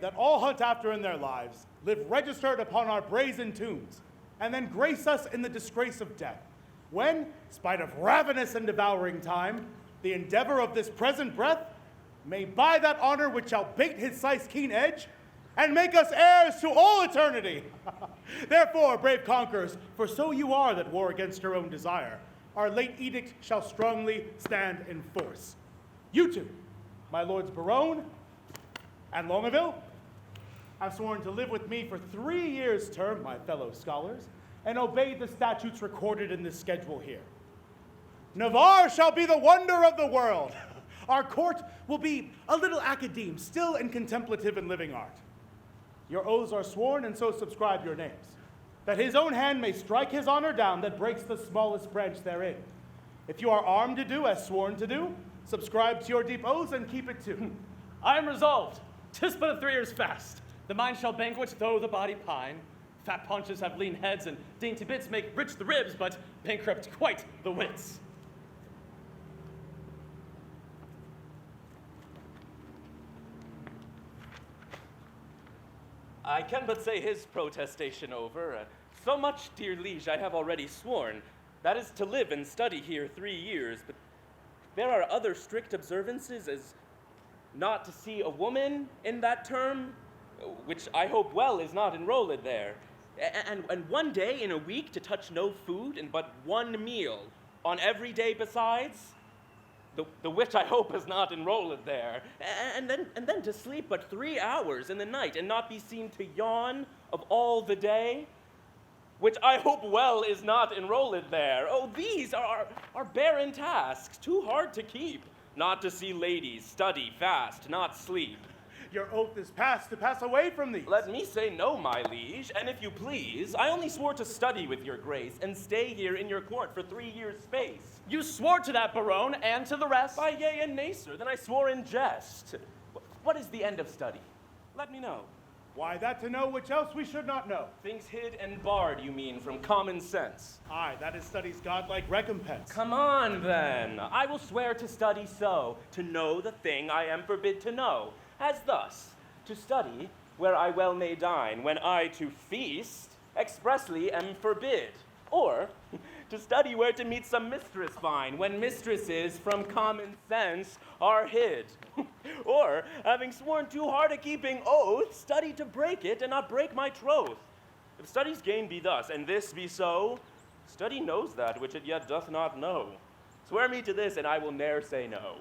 that all hunt after in their lives, live registered upon our brazen tombs, and then grace us in the disgrace of death, when, spite of ravenous and devouring time, the endeavor of this present breath may buy that honor which shall bait his scythe's keen edge, and make us heirs to all eternity. Therefore, brave conquerors, for so you are that war against your own desire, our late edict shall strongly stand in force. You two, my lords Barone and Longaville, have sworn to live with me for 3 years' term, my fellow scholars, and obey the statutes recorded in this schedule here. Navarre shall be the wonder of the world. Our court will be a little academe, still and contemplative in living art. Your oaths are sworn, and so subscribe your names, that his own hand may strike his honor down that breaks the smallest branch therein. If you are armed to do as sworn to do, subscribe to your deep oaths and keep it too. I am resolved. 'Tis but a 3 years fast. The mind shall banquet, though the body pine. Fat paunches have lean heads, and dainty bits make rich the ribs, but bankrupt quite the wits. I can but say his protestation over. So much, dear liege, I have already sworn. That is to live and study here 3 years, but there are other strict observances, as not to see a woman in that term, which I hope well is not enrolled there, and 1 day in a week to touch no food and but 1 meal on every day besides, the which I hope is not enrolled there, and then to sleep but 3 hours in the night and not be seen to yawn of all the day, which I hope well is not enrolled there. Oh, these are barren tasks, too hard to keep. Not to see ladies, study, fast, not sleep. Your oath is passed to pass away from these. Let me say no, my liege, and if you please, I only swore to study with your grace and stay here in your court for 3 years' space. You swore to that, Barone, and to the rest? By yea and nay, sir, then I swore in jest. What is the end of study? Let me know. Why, that to know which else we should not know. Things hid and barred, you mean, from common sense. Aye, that is study's godlike recompense. Come on, then. I will swear to study so, to know the thing I am forbid to know. As thus, to study where I well may dine, when I to feast expressly am forbid. Or, to study where to meet some mistress fine, when mistresses from common sense are hid. Or, having sworn too hard a keeping oath, study to break it and not break my troth. If study's gain be thus, and this be so, study knows that which it yet doth not know. Swear me to this, and I will ne'er say no.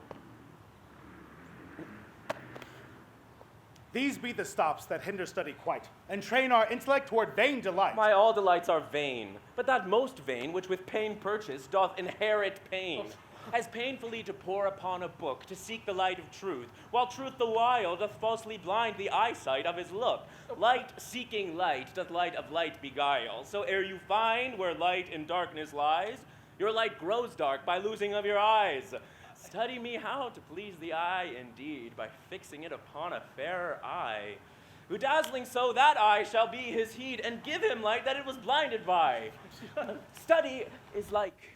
These be the stops that hinder study quite, and train our intellect toward vain delight. My all delights are vain, but that most vain which with pain purchased doth inherit pain. As painfully to pore upon a book, to seek the light of truth, while truth the while doth falsely blind the eyesight of his look. Light seeking light doth light of light beguile, so ere you find where light in darkness lies, your light grows dark by losing of your eyes. Study me how to please the eye indeed, by fixing it upon a fairer eye, who dazzling so that eye shall be his heed, and give him light that it was blinded by. Study is like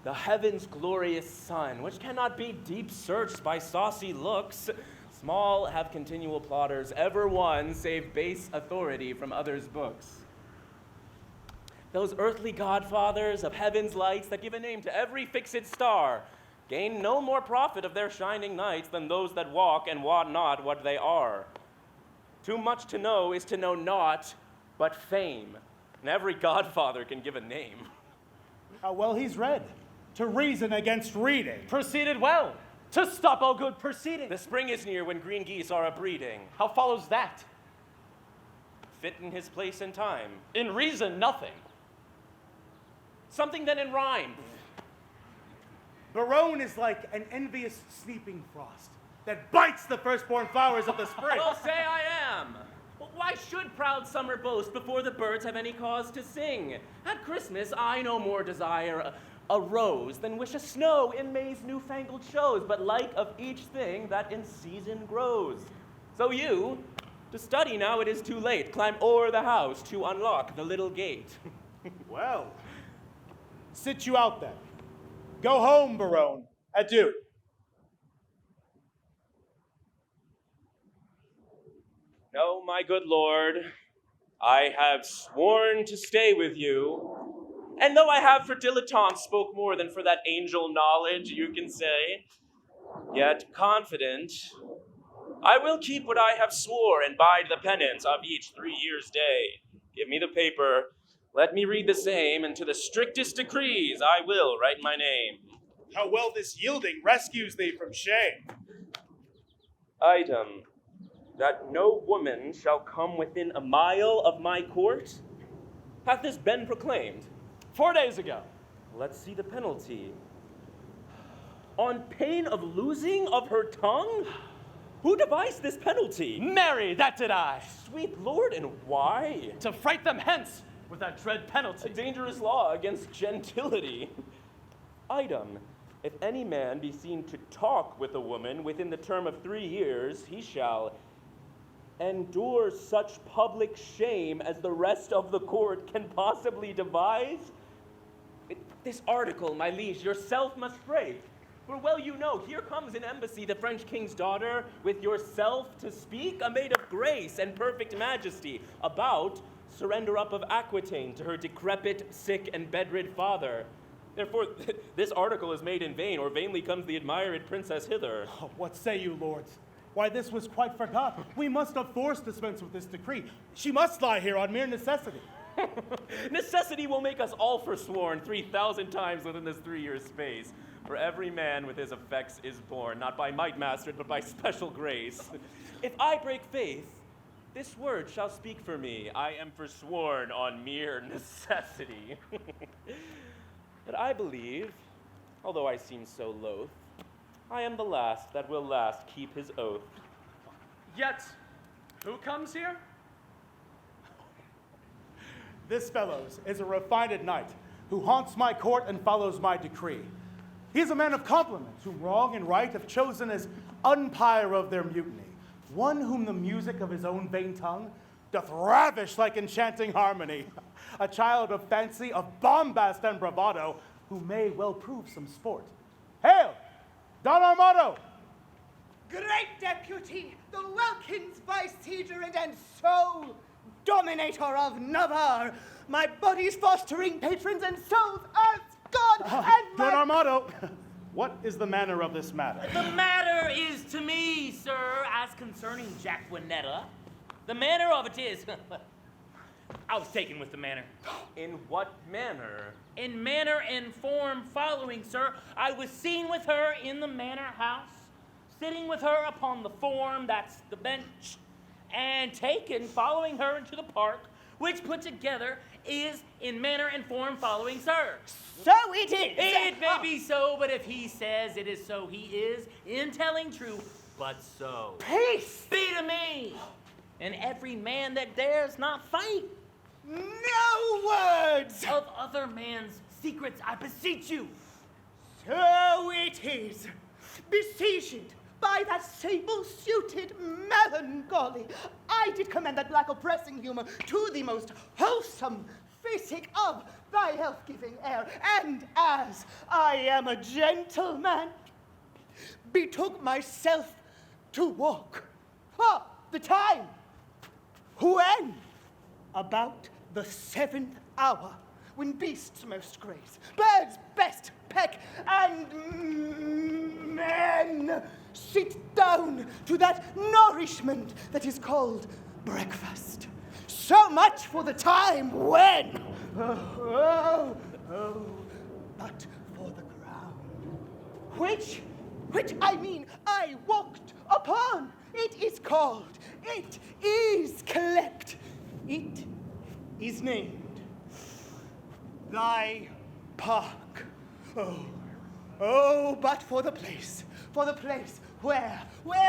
the heaven's glorious sun, which cannot be deep searched by saucy looks. Small have continual plotters ever won, save base authority from others' books. Those earthly godfathers of heaven's lights that give a name to every fixed star, gain no more profit of their shining nights than those that walk and wot not what they are. Too much to know is to know naught but fame, and every godfather can give a name. How well he's read. To reason against reading. Proceeded well. To stop all good proceeding. The spring is near when green geese are a-breeding. How follows that? Fit in his place and time. In reason, nothing. Something then in rhyme. Barone is like an envious sleeping frost that bites the firstborn flowers of the spring. Well, say I am. Why should proud summer boast before the birds have any cause to sing? At Christmas I no more desire a rose than wish a snow in May's newfangled shows, but like of each thing that in season grows. So you, to study now it is too late, climb o'er the house to unlock the little gate. Well, sit you out then. Go home, Barone. Adieu. No, my good lord, I have sworn to stay with you. And though I have for dilettante spoke more than for that angel knowledge, you can say, yet confident, I will keep what I have swore and bide the penance of each 3 years' day. Give me the paper, let me read the same, and to the strictest decrees I will write my name. How well this yielding rescues thee from shame. Item, that no woman shall come within a mile of my court? Hath this been proclaimed? 4 days ago. Let's see the penalty. On pain of losing of her tongue? Who devised this penalty? Mary, that did I. Sweet Lord, and why? To fright them hence with that dread penalty. A dangerous law against gentility. Item, if any man be seen to talk with a woman within the term of 3 years, he shall endure such public shame as the rest of the court can possibly devise. This article, my liege, yourself must break. For well you know, here comes in embassy the French king's daughter, with yourself to speak, a maid of grace and perfect majesty, about surrender up of Aquitaine to her decrepit, sick, and bedrid father. Therefore, this article is made in vain, or vainly comes the admired princess hither. Oh, what say you, lords? Why, this was quite forgot. We must of force dispense with this decree. She must lie here on mere necessity. Necessity will make us all forsworn 3,000 times within this 3 years' space. For every man with his effects is born, not by might mastered, but by special grace. If I break faith, this word shall speak for me. I am forsworn on mere necessity. But I believe, although I seem so loath, I am the last that will last keep his oath. Yet, who comes here? This, fellows, is a refined knight who haunts my court and follows my decree. He is a man of compliments, whom wrong and right have chosen as umpire of their mutiny, one whom the music of his own vain tongue doth ravish like enchanting harmony, a child of fancy, of bombast and bravado, who may well prove some sport. Hail, Don Armado! Great deputy, the Welkin's vicegerent and sole dominator of Navarre, my body's fostering patrons and souls as God and Don my... Armado, what is the manner of this matter? The matter is to me, sir, as concerning Jacquinetta. The manner of it is, I was taken with the manner. In what manner? In manner and form following, sir, I was seen with her in the manor house, sitting with her upon the form, that's the bench, and taken following her into the park, which put together is in manner and form following, sir. So it is. It may be so, but if he says it is so, he is, in telling true, but so. Peace. Be to me, and every man that dares not fight No words. of other man's secrets, I beseech you. So it is. Besieged by that sable-suited melancholy, I did commend that black oppressing humor to the most wholesome physic of thy health-giving air, and as I am a gentleman, betook myself to walk. The time, when? About the 7th hour, when beasts most graze, birds best peck, and men sit down to that nourishment that is called breakfast. So much for the time when. Oh, but for the ground, which I mean I walked upon. It is called, it is clept, it is named thy park. Oh, but for the place where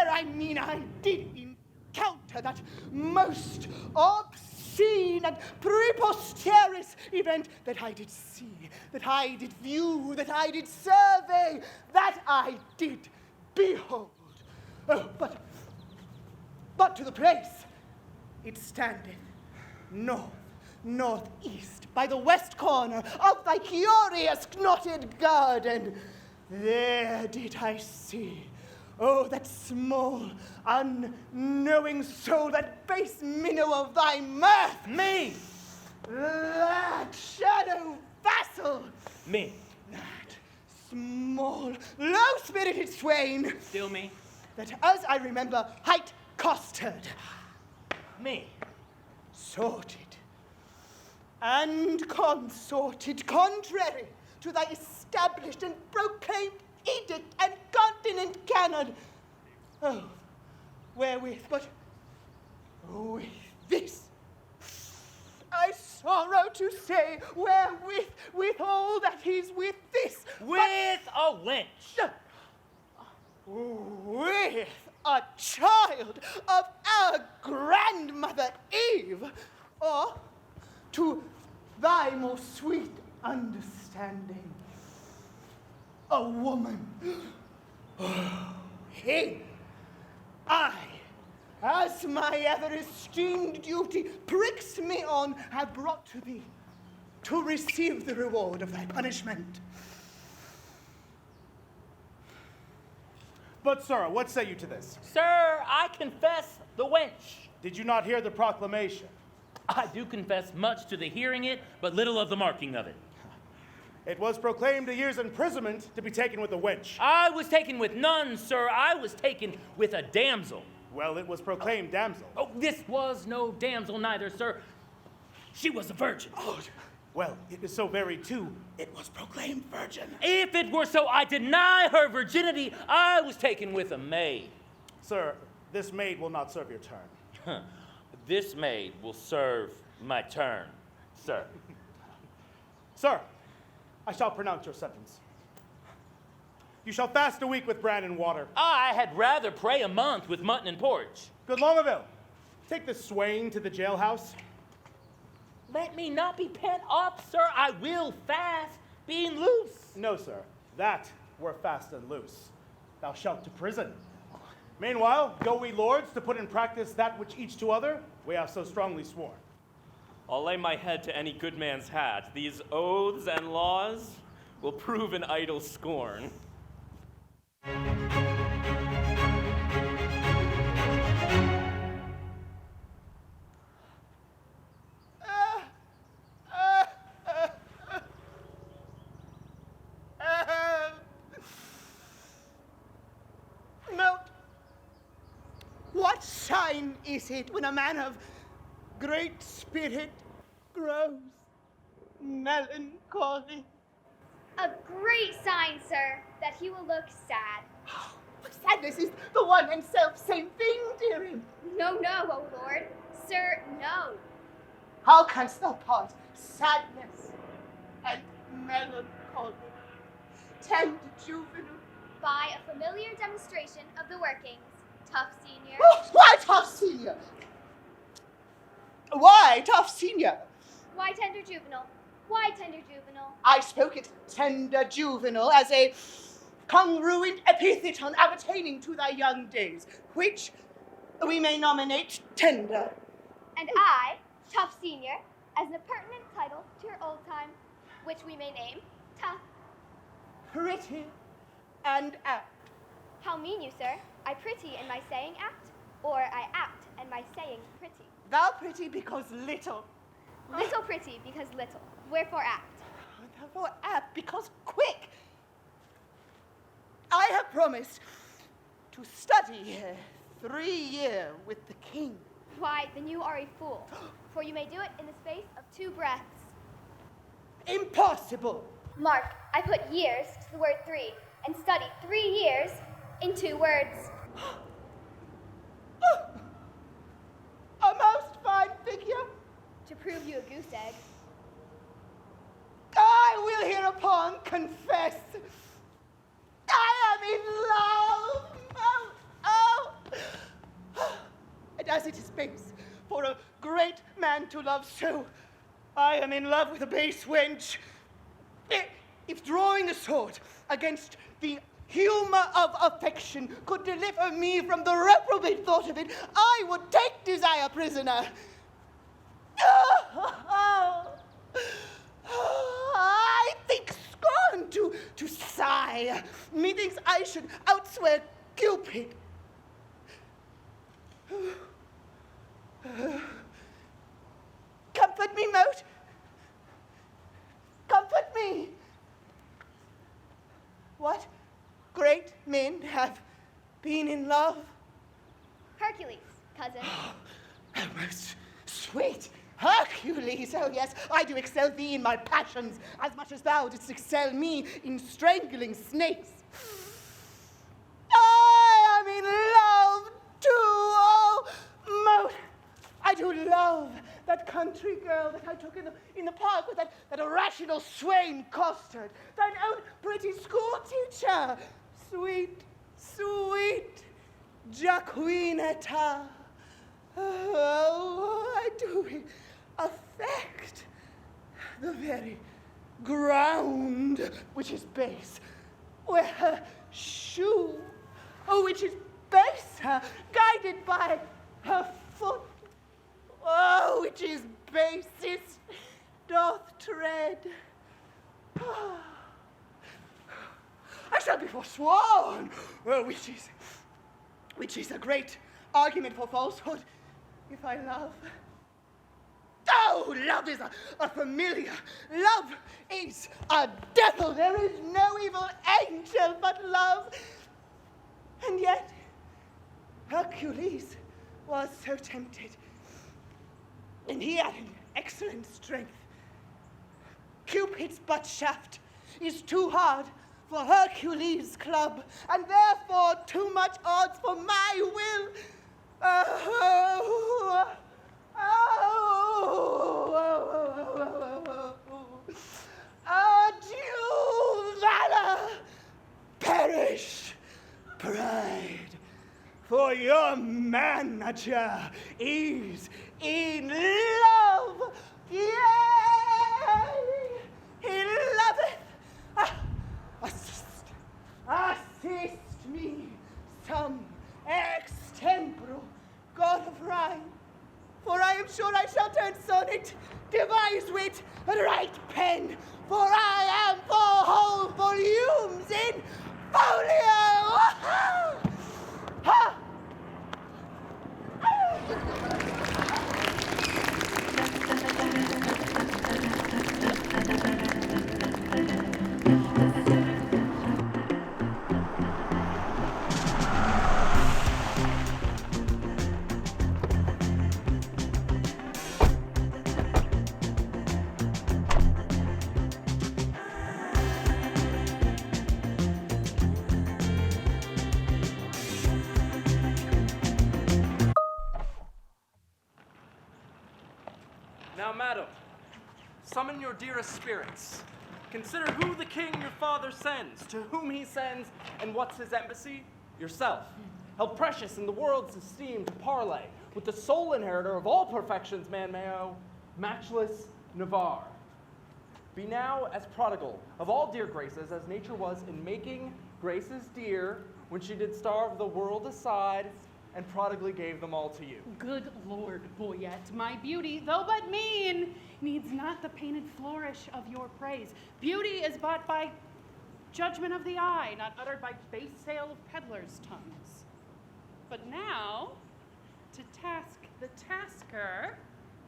I mean I did encounter that most obscene and preposterous event that I did see, that I did view, that I did survey, that I did behold. Oh, but to the place it standeth northeast, by the west corner of thy curious knotted garden. There did I see Oh, that small, unknowing soul, that base minnow of thy mirth! Me! That shadow vassal! Me. That small, low-spirited swain! Still me. That, as I remember, hight costard, Me. sorted, and consorted, contrary to thy established and proclaimed edict and continent canon. Oh, wherewith, but with this, I sorrow to say, wherewith, with all that is with this, With a wench. with a child of our grandmother Eve, or to thy most sweet understanding, a woman. He, I, as my ever-esteemed duty pricks me on, have brought to thee to receive the reward of thy punishment. But, sir, what say you to this? Sir, I confess the wench. Did you not hear the proclamation? I do confess much to the hearing it, but little of the marking of it. It was proclaimed a year's imprisonment to be taken with a wench. I was taken with none, sir. I was taken with a damsel. Well, it was proclaimed damsel. Oh, this was no damsel neither, sir. She was a virgin. Well, it is so very too. It was proclaimed virgin. If it were so, I deny her virginity. I was taken with a maid. Sir, this maid will not serve your turn. This maid will serve my turn, sir. Sir, I shall pronounce your sentence. You shall fast a week with bran and water. I had rather pray a month with mutton and porridge. Good Longaville, take this swain to the jailhouse. Let me not be pent up, sir. I will fast, being loose. No, sir, that were fast and loose. Thou shalt to prison. Meanwhile, go we lords to put in practice that which each to other we have so strongly sworn. I'll lay my head to any good man's hat. These oaths and laws will prove an idle scorn. Note, what sign is it when a man of great spirit grows melancholy? A great sign, sir, that he will look sad. Sadness is the one and self-same thing, dearie. No, no, O Lord. Sir, no. How canst thou part sadness and melancholy? Tender juvenile. By a familiar demonstration of the workings, tough senior. Oh, why tough senior? Why tough senior? Why tender juvenile? Why tender juvenile? I spoke it tender juvenile as a congruent epitheton appertaining to thy young days, which we may nominate tender. And I, tough senior, as an appurtenant title to your old time, which we may name tough. Pretty and apt. How mean you, sir? I pretty in my saying apt, or I apt in my saying pretty? Thou pretty because little. Little pretty because little, wherefore apt. Therefore apt because quick. I have promised to study 3 years with the king. Why, then you are a fool, for you may do it in the space of 2 breaths. Impossible. Mark, I put years to the word 3, and studied 3 years in 2 words. A most fine figure. To prove you a goose egg. I will hereupon confess I am in love. Oh. And as it is base for a great man to love so, I am in love with a base wench. If drawing a sword against the humor of affection could deliver me from the reprobate thought of it, I would take desire prisoner. I think scorn to sigh. Methinks I should outswear Cupid. Comfort me, Moat. Comfort me. What great men have been in love? Hercules, cousin. Oh, most sweet Hercules. Oh, yes, I do excel thee in my passions as much as thou didst excel me in strangling snakes. I am in love too. Oh, Moat, I do love that country girl that I took in the park with that irrational swain Costard, that old pretty school teacher, sweet, sweet Jaquinetta. Oh, I do affect the very ground which is base, where her shoe, which is base, guided by her foot, which is basest, doth tread. I shall be forsworn, which is a great argument for falsehood, if I love. Oh, love is a familiar. Love is a devil. There is no evil angel but love. And yet, Hercules was so tempted. And he had an excellent strength. Cupid's butt shaft is too hard for Hercules' club, and therefore too much odds for my will. Adieu, valor, perish, pride, for your manager is in love. Yea, he loveth. Assist me, some extempore god of rhyme, for I am sure I shall turn sonnet, devise wit, write pen, for I am for whole volumes in folio. Ha! Now, madam, summon your dearest spirits. Consider who the king your father sends, to whom he sends, and what's his embassy? Yourself. Held precious in the world's esteem to parley with the sole inheritor of all perfections man may owe, matchless Navarre. Be now as prodigal of all dear graces as nature was in making graces dear when she did starve the world aside and prodigally gave them all to you. Good Lord, Boyette, my beauty, though but mean, needs not the painted flourish of your praise. Beauty is bought by judgment of the eye, not uttered by base sale of peddlers' tongues. But now, to task the tasker,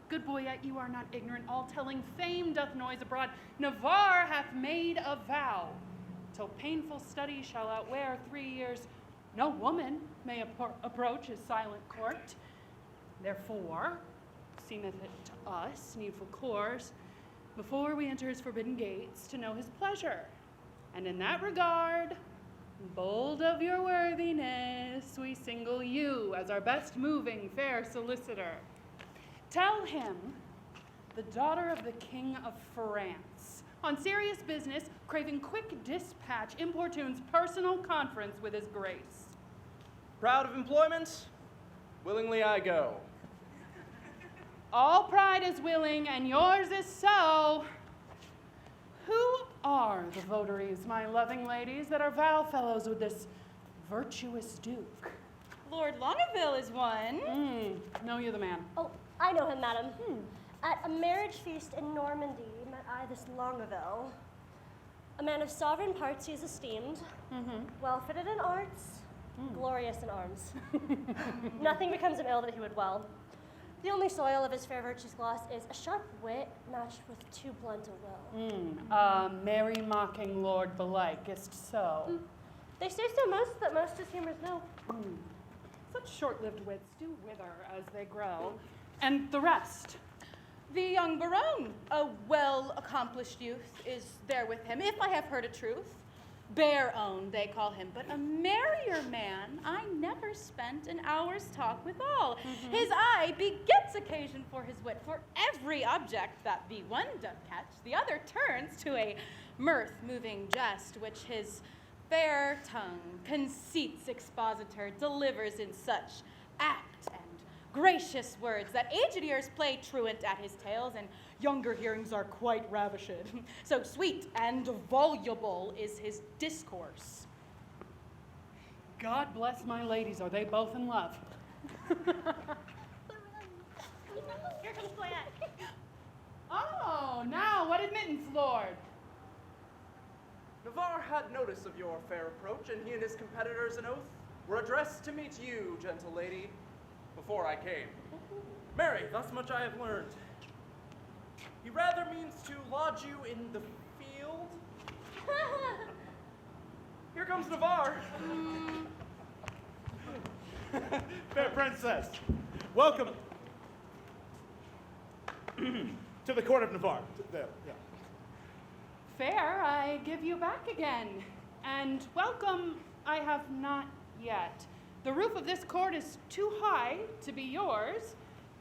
good Boyette, you are not ignorant, all-telling fame doth noise abroad. Navarre hath made a vow, till painful study shall outwear 3 years, no woman may approach his silent court. Therefore, seemeth it to us needful course, before we enter his forbidden gates, to know his pleasure. And in that regard, bold of your worthiness, we single you as our best moving fair solicitor. Tell him, the daughter of the King of France, on serious business, craving quick dispatch, importunes personal conference with his grace. Proud of employment? Willingly I go. All pride is willing, and yours is so. Who are the votaries, my loving ladies, that are vow fellows with this virtuous duke? Lord Longaville is one. Know you the man? Oh, I know him, madam. At a marriage feast in Normandy met I this Longaville. A man of sovereign parts he is esteemed, well fitted in arts, glorious in arms. Nothing becomes him ill that he would well. The only soil of his fair virtue's gloss is a sharp wit matched with too blunt a will. Merry mocking lord belike, is't so? They say so that most his humors know. Such short-lived wits do wither as they grow. And the rest? The young Baron, a well-accomplished youth, is there with him, if I have heard a truth. Bare own, they call him, but a merrier man I never spent an hour's talk withal. His eye begets occasion for his wit, for every object that the one doth catch, the other turns to a mirth-moving jest, which his fair tongue, conceits expositor, delivers in such apt and gracious words that aged ears play truant at his tales, and younger hearings are quite ravished. So sweet and voluble is his discourse. God bless my ladies, are they both in love? Here comes Boyette. Oh, now what admittance, lord? Navarre had notice of your fair approach, and he and his competitors in oath were addressed to meet you, gentle lady, before I came. Marry, thus much I have learned. He rather means to lodge you in the field. Here comes Navarre. Fair princess, welcome to the court of Navarre. There, yeah. Fair, I give you back again. And welcome, I have not yet. The roof of this court is too high to be yours,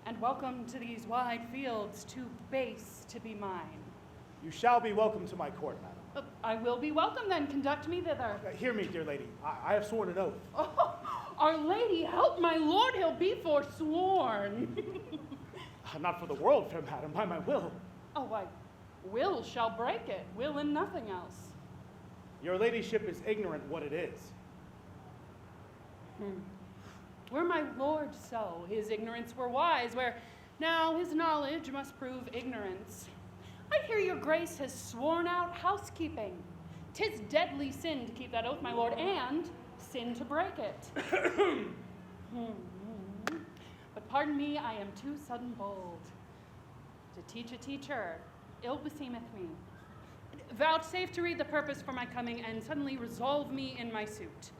and welcome to these wide fields too base to be mine. You shall be welcome to my court, madam. I will be welcome then, conduct me thither. Hear me, dear lady. I have sworn an oath. Oh, Our Lady, help my lord, he'll be forsworn. Not for the world, fair madam, by my will. Oh, I will shall break it, will and nothing else. Your ladyship is ignorant what it is. Were my lord so, his ignorance were wise, where now his knowledge must prove ignorance. I hear your grace has sworn out housekeeping. 'Tis deadly sin to keep that oath, my lord, and sin to break it. But pardon me, I am too sudden bold. To teach a teacher, ill beseemeth me. Vouchsafe to read the purpose for my coming, and suddenly resolve me in my suit.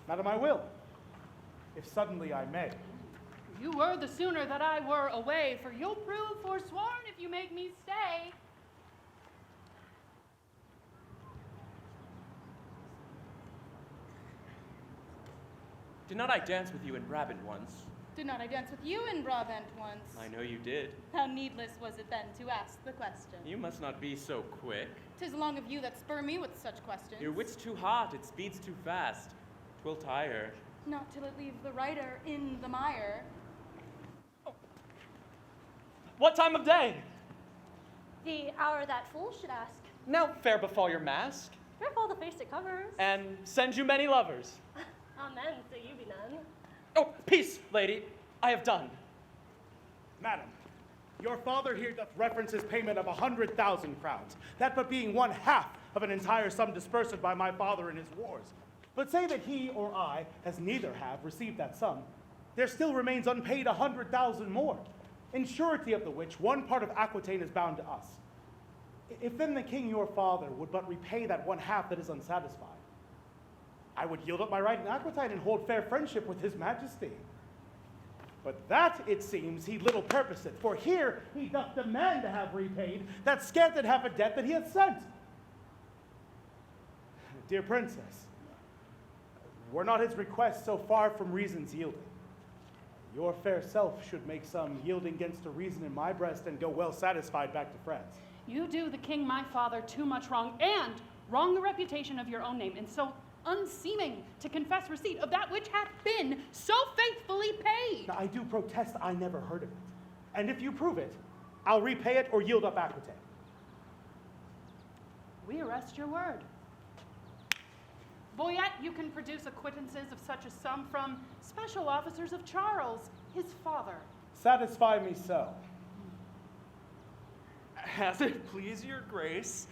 Madam, I will, if suddenly I may. You were the sooner that I were away, for you'll prove forsworn if you make me stay. Did not I dance with you in Brabant once? Did not I dance with you in Brabant once? I know you did. How needless was it then to ask the question? You must not be so quick. 'Tis along of you that spur me with such questions. Your wit's too hot, it speeds too fast. 'Twill tire. Not till it leave the writer in the mire. What time of day? The hour that fools should ask. Now fair befall your mask, Fearful the face it covers. and send you many lovers. Amen, so you be none. Oh, peace, lady. I have done. Madam, your father here doth reference his payment of 100,000 crowns, that but being one half of an entire sum dispersed by my father in his wars. But say that he or I, as neither have, received that sum, there still remains unpaid 100,000 more, in surety of the which one part of Aquitaine is bound to us. If then the king your father would but repay that one half that is unsatisfied, I would yield up my right in Aquitaine and hold fair friendship with his majesty. But that, it seems, he little purposeth, for here he doth demand to have repaid that scanted half a debt that he hath sent. Dear princess, were not his request so far from reason's yielding, your fair self should make some yielding against a reason in my breast and go well satisfied back to France. You do the king my father too much wrong, and wrong the reputation of your own name, and so unseeming to confess receipt of that which hath been so faithfully paid. Now, I do protest I never heard of it. And if you prove it, I'll repay it or yield up Aquitaine. We arrest your word. Boyette, you can produce acquittances of such a sum from special officers of Charles, his father. Satisfy me so. As it please your grace,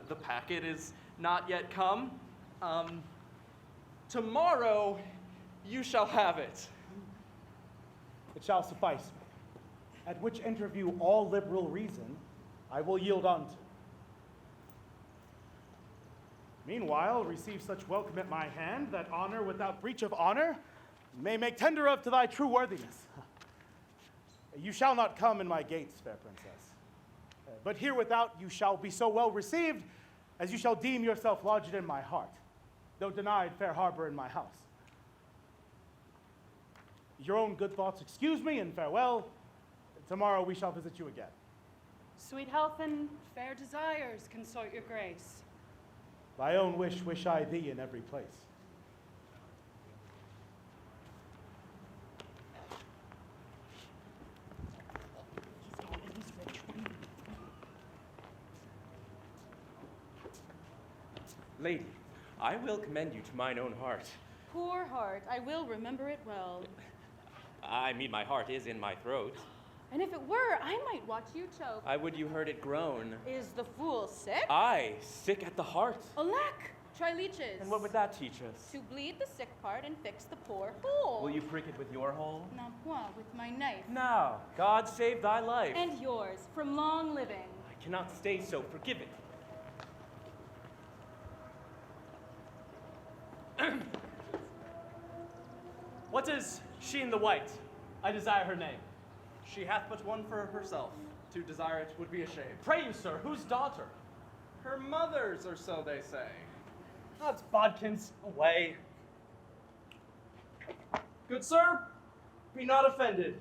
the packet is not yet come. Tomorrow, you shall have it. It shall suffice. At which interview all liberal reason I will yield unto. Meanwhile, receive such welcome at my hand that honor without breach of honor may make tender of to thy true worthiness. You shall not come in my gates, fair princess, but here without you shall be so well received as you shall deem yourself lodged in my heart, though denied fair harbor in my house. Your own good thoughts excuse me, and farewell. Tomorrow we shall visit you again. Sweet health and fair desires consort your grace. Thy own wish I thee in every place. Lady, I will commend you to mine own heart. Poor heart, I will remember it well. I mean, my heart is in my throat. And if it were, I might watch you choke. I would you heard it groan. Is the fool sick? I, sick at the heart. Alack! Try leeches. And what would that teach us? To bleed the sick part and fix the poor hole. Will you prick it with your hole? Non point, with my knife. Now, God save thy life. And yours, from long living. I cannot stay so forgiven. What is she in the white? I desire her name. She hath but one for herself. To desire it would be a shame. Pray you, sir, whose daughter? Her mother's, or so they say. That's bodkins, away. Good sir, be not offended.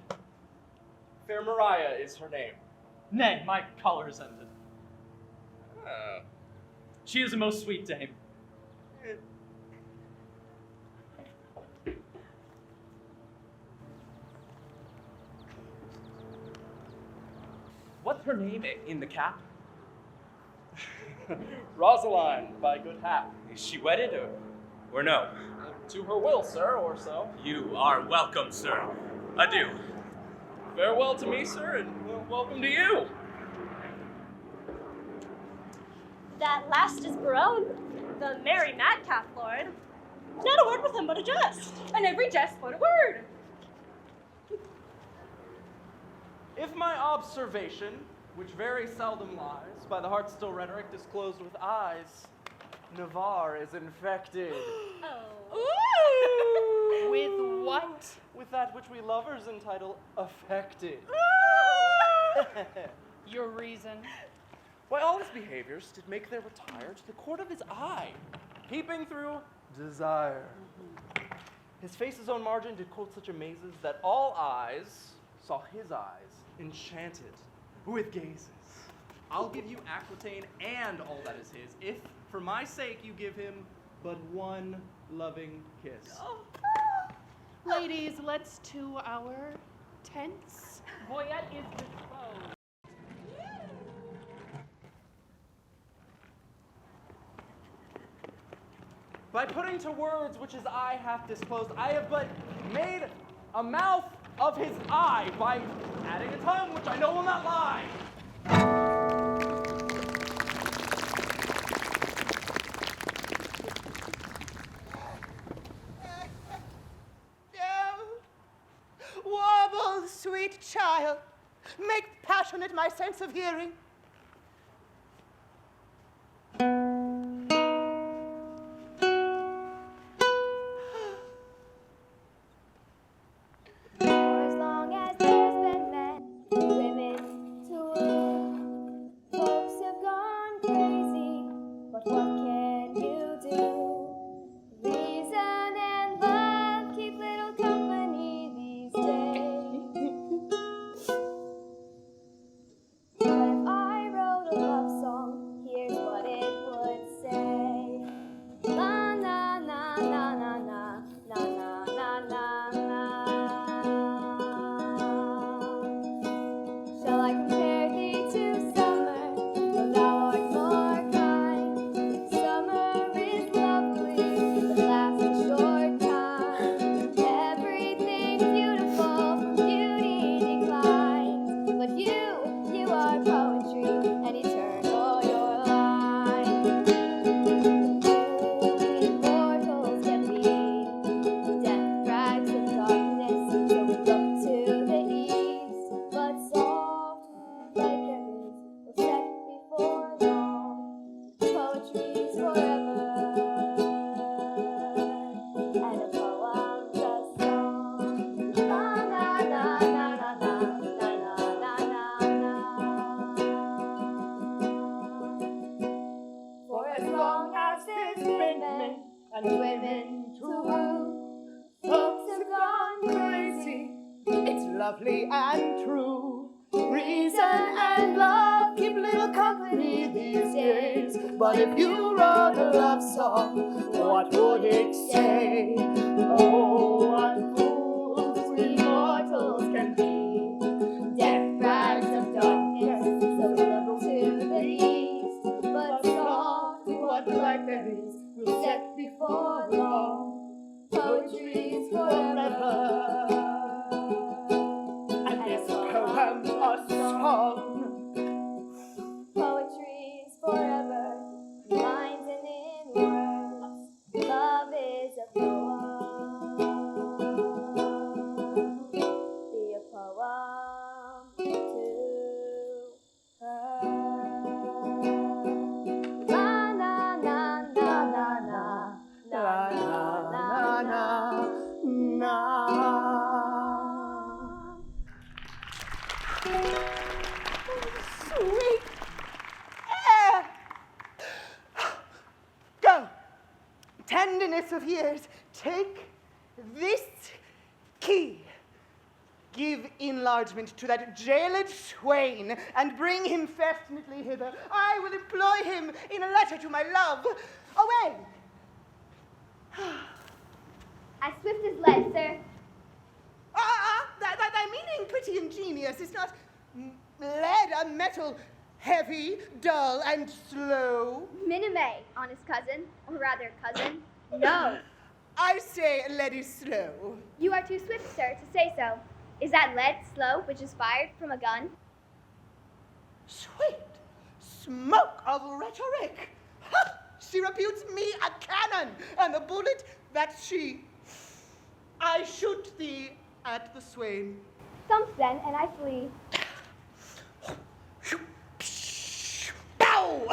Fair Maria is her name. Nay, my collar is ended. She is a most sweet dame. What's her name in the cap? Rosaline, by good hap. Is she wedded or no? To her will, sir, or so. You are welcome, sir. Adieu. Farewell to me, sir, and welcome to you. That last is Barone, the merry madcap lord. Not a word with him but a jest, and every jest but a word. If my observation, which very seldom lies, by the heart still rhetoric disclosed with eyes, Navarre is infected. Oh. With what? With that which we lovers entitle affected. Your reason. Why, all his behaviors did make their retire to the court of his eye, peeping through desire. His face's own margin did quote such amazes that all eyes saw his eyes enchanted with gazes. I'll give you Aquitaine and all that is his, if for my sake you give him but one loving kiss. Ladies, let's to our tents. Voyette is disposed. By putting to words which his eye hath disclosed, I have but made a mouth of his eye by adding a tongue which I know will not lie. Warble, sweet child, make passionate my sense of hearing. For as long as there's been men, women to woo, folks have gone crazy, but what can you do? Reason and love keep little company these days. But if I wrote a love song, here's what it would and women to woo. Folks have gone crazy. It's lovely and true. Reason and love keep little company these days. But if you wrote a love song, what would it say? Oh, what fools we mortals can be. Death cries of darkness, so level to the east. But soft What light there is will set before long. Poetry's forever. And this poem or song, poetry's forever, lines and in words. Love is a poem. Be a poem to her. La na na na na na la na na na na. Sweet air. Go. Tenderness of years, take this key. Give enlargement to that jailed swain, and bring him festnately hither. I will employ him in a letter to my love. Away! as swift as lead, sir. Thy meaning pretty ingenious. Is not lead a metal heavy, dull, and slow? Minime, honest cousin, or rather cousin. No, I say lead is slow. you are too swift, sir, to say so. Is that lead slow, which is fired from a gun? Sweet smoke of rhetoric. Ha! She reputes me a cannon, and the bullet that she. I shoot thee at the swain. Thump then, and I flee. Pow!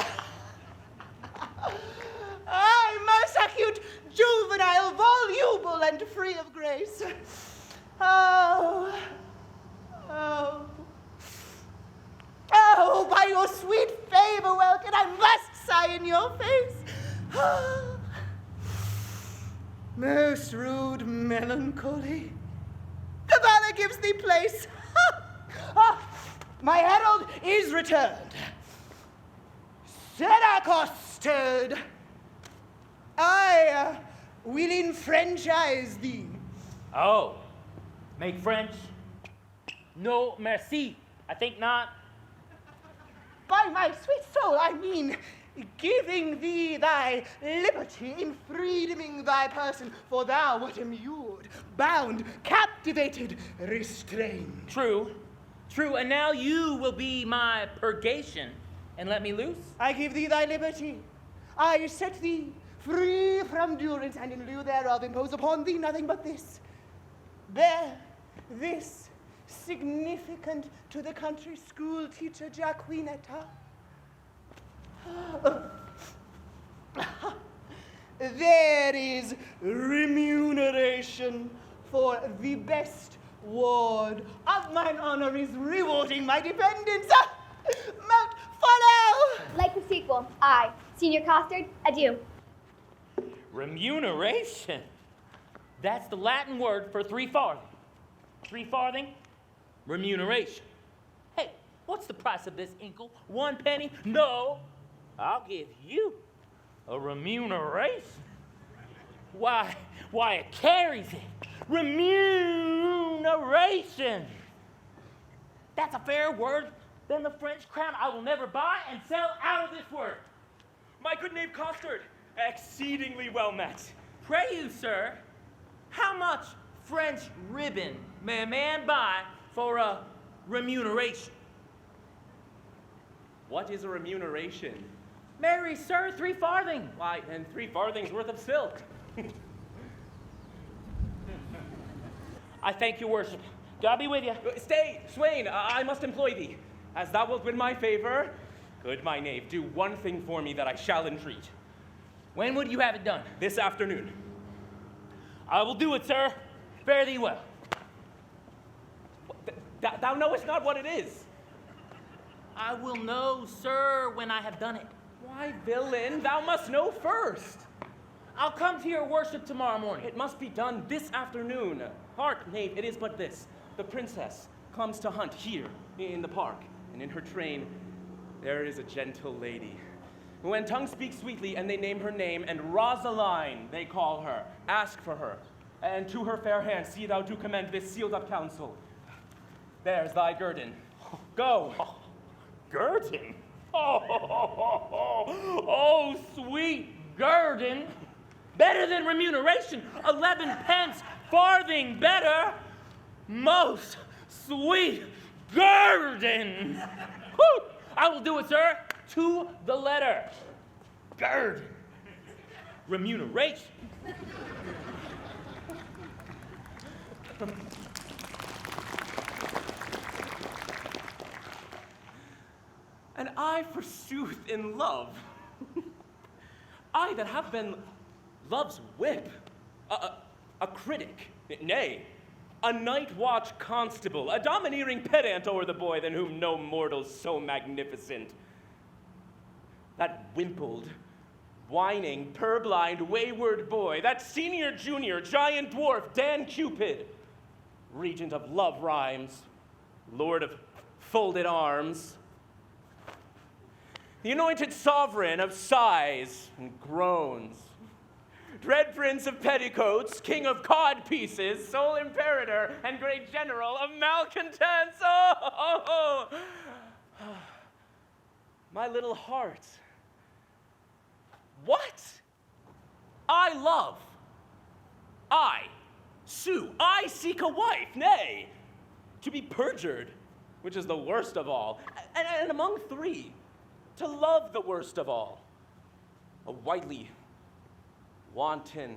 I most acute, juvenile, voluble, and free of grace. Oh, oh, oh, by your sweet favor, Welkin, I must sigh in your face. Most rude melancholy. The banner gives thee place. My herald is returned. Set accosted. I will enfranchise thee. Oh, make French? No, merci. I think not. By my sweet soul, I mean giving thee thy liberty in freedoming thy person, for thou wert immured, bound, captivated, restrained. True, true, and now you will be my purgation and let me loose? I give thee thy liberty. I set thee free from durance, and in lieu thereof impose upon thee nothing but this. Bear this, significant to the country school teacher Jaquinetta. There is remuneration for the best ward of mine honor is rewarding my dependents. Mount follow! Like the sequel, I, Senior Costard, adieu. Remuneration? That's the Latin word for 3 farthing. 3 farthing? Remuneration. Hey, what's the price of this inkle? 1 penny? No, I'll give you a remuneration. Why, it carries it. Remuneration. That's a fairer word than the French crown. I will never buy and sell out of this word. My good knave Costard, exceedingly well met. Pray you, sir, how much French ribbon may a man buy for a remuneration? What is a remuneration? Marry, sir, 3 farthing. Why, and 3 farthings worth of silk. I thank your worship. God be with you. Stay, swain, I must employ thee. As thou wilt win my favor, good my knave, do one thing for me that I shall entreat. When would you have it done? This afternoon. I will do it, sir. Fare thee well. Thou knowest not what it is. I will know, sir, when I have done it. Why, villain, thou must know first. I'll come to your worship tomorrow morning. It must be done this afternoon. Hark, knave, it is but this. The princess comes to hunt here in the park, and in her train there is a gentle lady. When tongues speak sweetly, and they name her name, and Rosaline they call her, ask for her, and to her fair hand see thou do commend this sealed up counsel. There's thy guerdon. Go. Guerdon? Oh, sweet guerdon. Better than remuneration. 11 pence, farthing better. Most sweet guerdon. Whew. I will do it, sir, to the letter. Guerdon. Remuneration. And I, forsooth, in love. I that have been love's whip, a critic, nay, a night watch constable, a domineering pedant o'er the boy than whom no mortal's so magnificent. That wimpled, whining, purblind, wayward boy, that senior junior, giant dwarf, Dan Cupid, regent of love rhymes, lord of folded arms, the anointed sovereign of sighs and groans, dread prince of petticoats, king of cod pieces, sole imperator and great general of malcontents. Oh. My little heart. What? I love. I, sue. I seek a wife, nay, to be perjured, which is the worst of all, and among three, to love the worst of all, a whitely wanton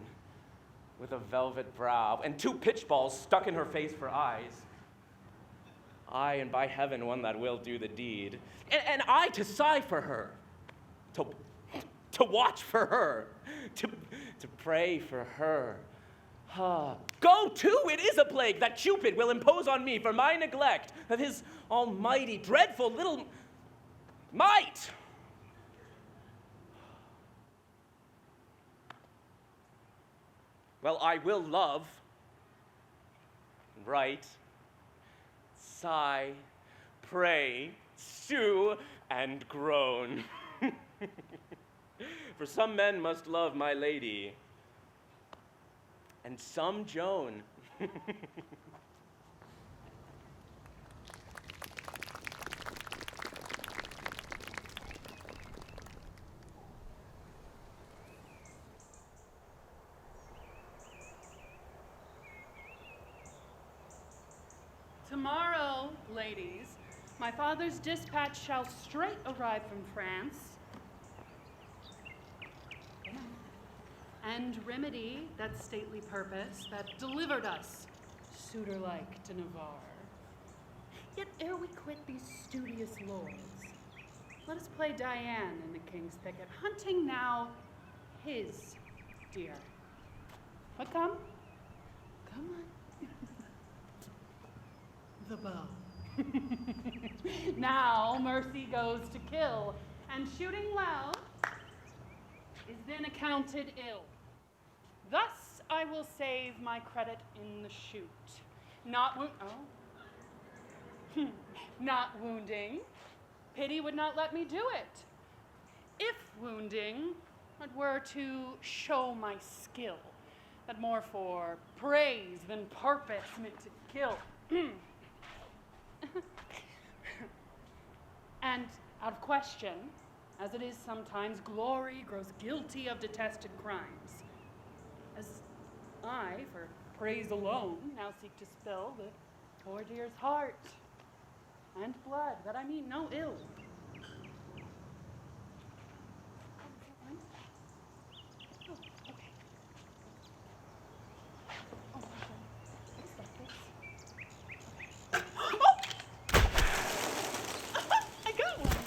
with a velvet brow and 2 pitch balls stuck in her face for eyes. Aye, and by heaven, one that will do the deed. And I to sigh for her, to watch for her, to pray for her. Go to, it is a plague that Cupid will impose on me for my neglect of his almighty, dreadful little might. Well, I will love, write, sigh, pray, sue, and groan. For some men must love my lady, and some Joan. Tomorrow, ladies, my father's dispatch shall straight arrive from France and remedy that stately purpose that delivered us, suitor-like, to Navarre. Yet ere we quit these studious lords, let us play Diane in the king's thicket, hunting now his deer. What come? Come on. The bow. Now mercy goes to kill, and shooting well is then accounted ill. Thus I will save my credit in the shoot. Not not wounding. Pity would not let me do it. If wounding, it were to show my skill, that more for praise than purpose meant to kill. And out of question, as it is sometimes, glory grows guilty of detested crimes. As I, for praise alone, now seek to spill the poor dear's heart and blood, that I mean no ill. Oh, okay. Oh, my God. What's that, this? I got one.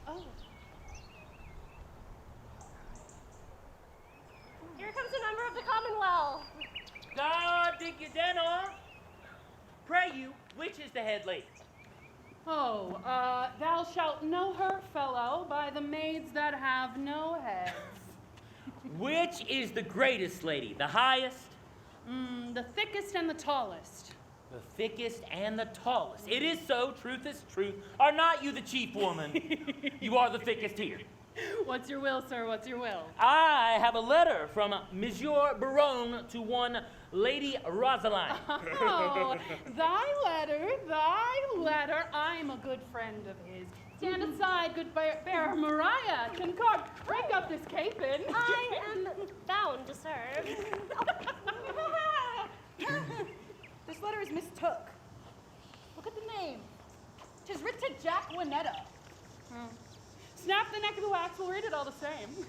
Oh. Here comes a member of the Commonwealth. God dig your den off. Pray you, which is the head lady? Thou shalt know her, fellow, by the maids that have no heads. Which is the greatest lady? The highest? The thickest and the tallest. The thickest and the tallest. It is so, truth is truth. Are not you the chief woman? You are the thickest here. What's your will, sir? What's your will? I have a letter from Monsieur Baron to one Lady Rosaline. Oh, thy letter. I'm a good friend of his. Stand aside, good bearer Mariah. Concord, break up this capon. I am bound to serve. This letter is mistook. Look at the name. 'Tis writ to Jack Winetta. Snap the neck of the wax, we'll read it all the same.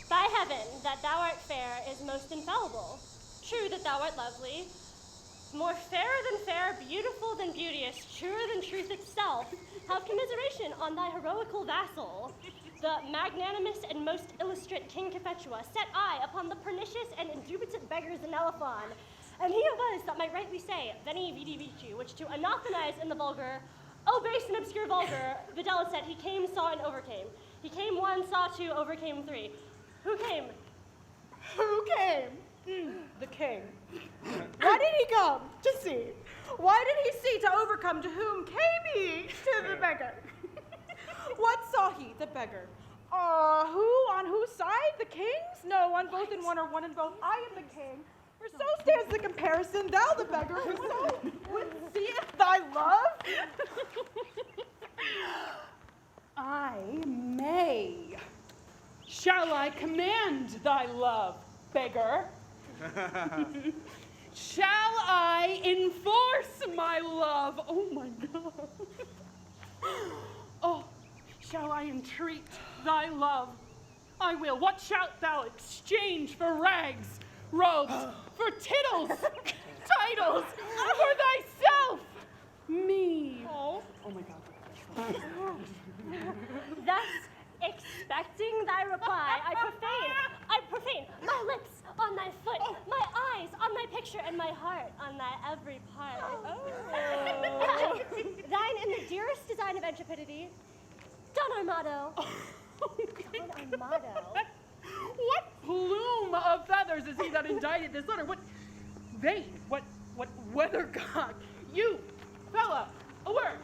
By heaven, that thou art fair is most infallible. True that thou art lovely. More fairer than fair, beautiful than beauteous, truer than truth itself. Have commiseration on thy heroical vassal. The magnanimous and most illustrate King Cophetua set eye upon the pernicious and indubitant beggars in Elephon. And he it was that might rightly say, Veni vidi vici, which to anathemize in the vulgar, oh base and obscure vulgar, Vidal said he came, saw, and overcame. He came one, saw two, overcame three. Who came? Who came? The king. Why did he come? To see. Why did he see to overcome? To whom came he? To the beggar. What saw he? The beggar. Who? On whose side? The king's? No, on both in one or one in both. I am the king. For so stands the comparison, thou the beggar, whoso seeth thy love. I may. Shall I command thy love, beggar? Shall I enforce my love? Oh my God. Oh, shall I entreat thy love? I will. What shalt thou exchange for rags, robes, for tittles, titles, for thyself? Me. Oh my God. Thus, expecting thy reply, I profane my lips on thy foot, my eyes on thy picture, and my heart on thy every part. Thine in the dearest design of intrepidity, Don Armado. Don Armado. What plume of feathers is he that indicted this letter? What vein? What weathercock? You, fella, a word.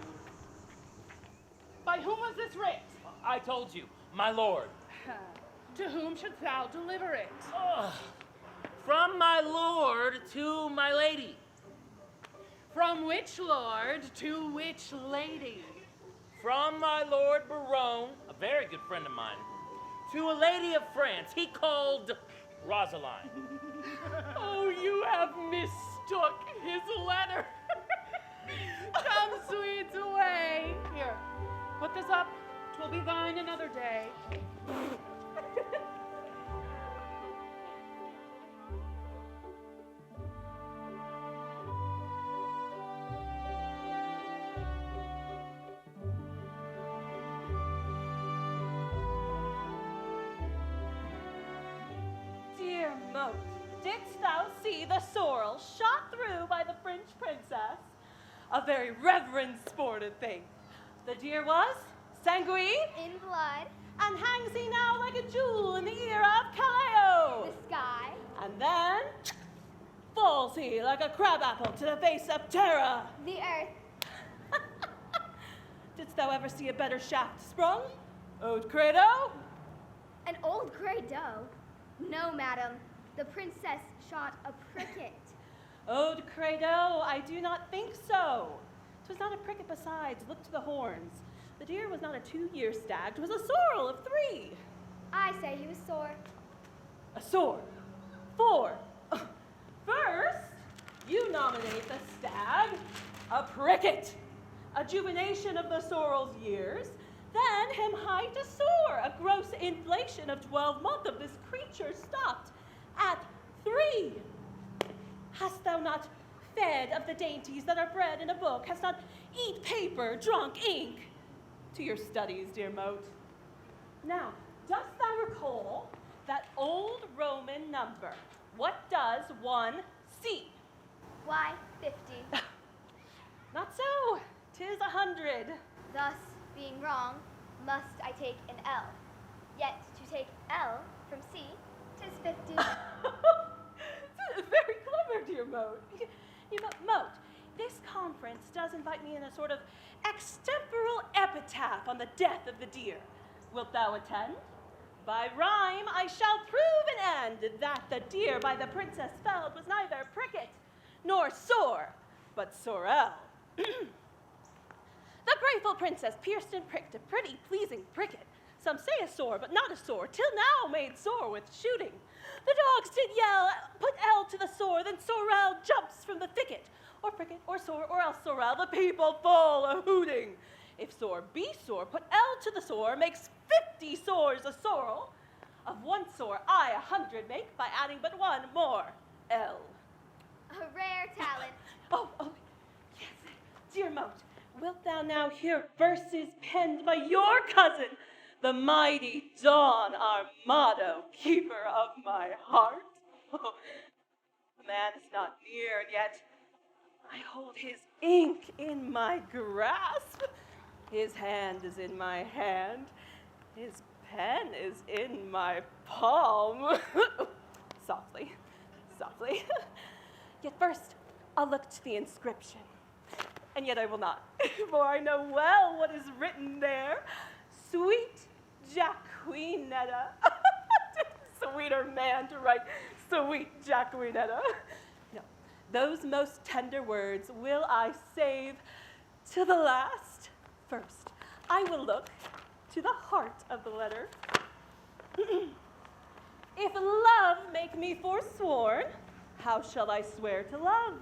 By whom was this writ? I told you, my lord. To whom shouldst thou deliver it? From my lord to my lady. From which lord to which lady? From my lord Baron, a very good friend of mine, to a lady of France he called Rosaline. Oh, you have mistook his letter. Come, sweets, away. Here, put this up. 'Twill be thine another day. Dear moat, didst thou see the sorrel shot through by the French princess? A very reverend sported thing. The deer was sanguine, In blood, and hangs he now like a jewel in the ear of Callao. the sky, And then falls he like a crab apple to the face of terror. the earth, Didst thou ever see a better shaft sprung? Ode credo? an old grey doe. No, madam, the princess shot a pricket. Ode credo, I do not think so. 'Twas not a pricket besides, look to the horns. The deer was not a 2-year stag, 'twas a sorrel of 3. I say he was sore. A sword. 4. First, you nominate the stag a pricket, a juvenation of the sorrel's years, then him high to soar, a gross inflation of 12 month of this creature stopped at 3. Hast thou not fed of the dainties that are bred in a book? Hast not eat paper, drunk ink? To your studies, dear moat. Now, dost thou recall that old Roman number, What does one see? Why 50? Not so. 'Tis 100. Thus, being wrong, must I take an L. Yet to take L from C, 'tis 50. Very clever, dear Moat. Moat, this conference does invite me in a sort of extemporal epitaph on the death of the deer. Wilt thou attend? By rhyme I shall prove an end that the deer by the princess felled was neither pricket nor sore, but sorrel. The grateful princess pierced and pricked a pretty pleasing pricket. Some say a sore, but not a sore, till now made sore with shooting. The dogs did yell, put L to the sore, then sorrel jumps from the thicket. Or pricket, or sore, or else sorrel, the people fall a hooting. If sore be sore, put L to the sore, makes 50 sores a sorrel. Of one sore I 100 make by adding but one more L. A rare talent. Oh, yes, dear Moat, wilt thou now hear verses penned by your cousin, the mighty Don Armado, keeper of my heart? Oh, the man is not near, and yet I hold his ink in my grasp. His hand is in my hand. His pen is in my palm. Softly, softly. Yet first, I'll look to the inscription. And yet I will not, for I know well what is written there. Sweet Jacquinetta. Sweeter man to write sweet Jacquinetta. No, those most tender words will I save to the last. First, I will look to the heart of the letter. If love make me forsworn, how shall I swear to love?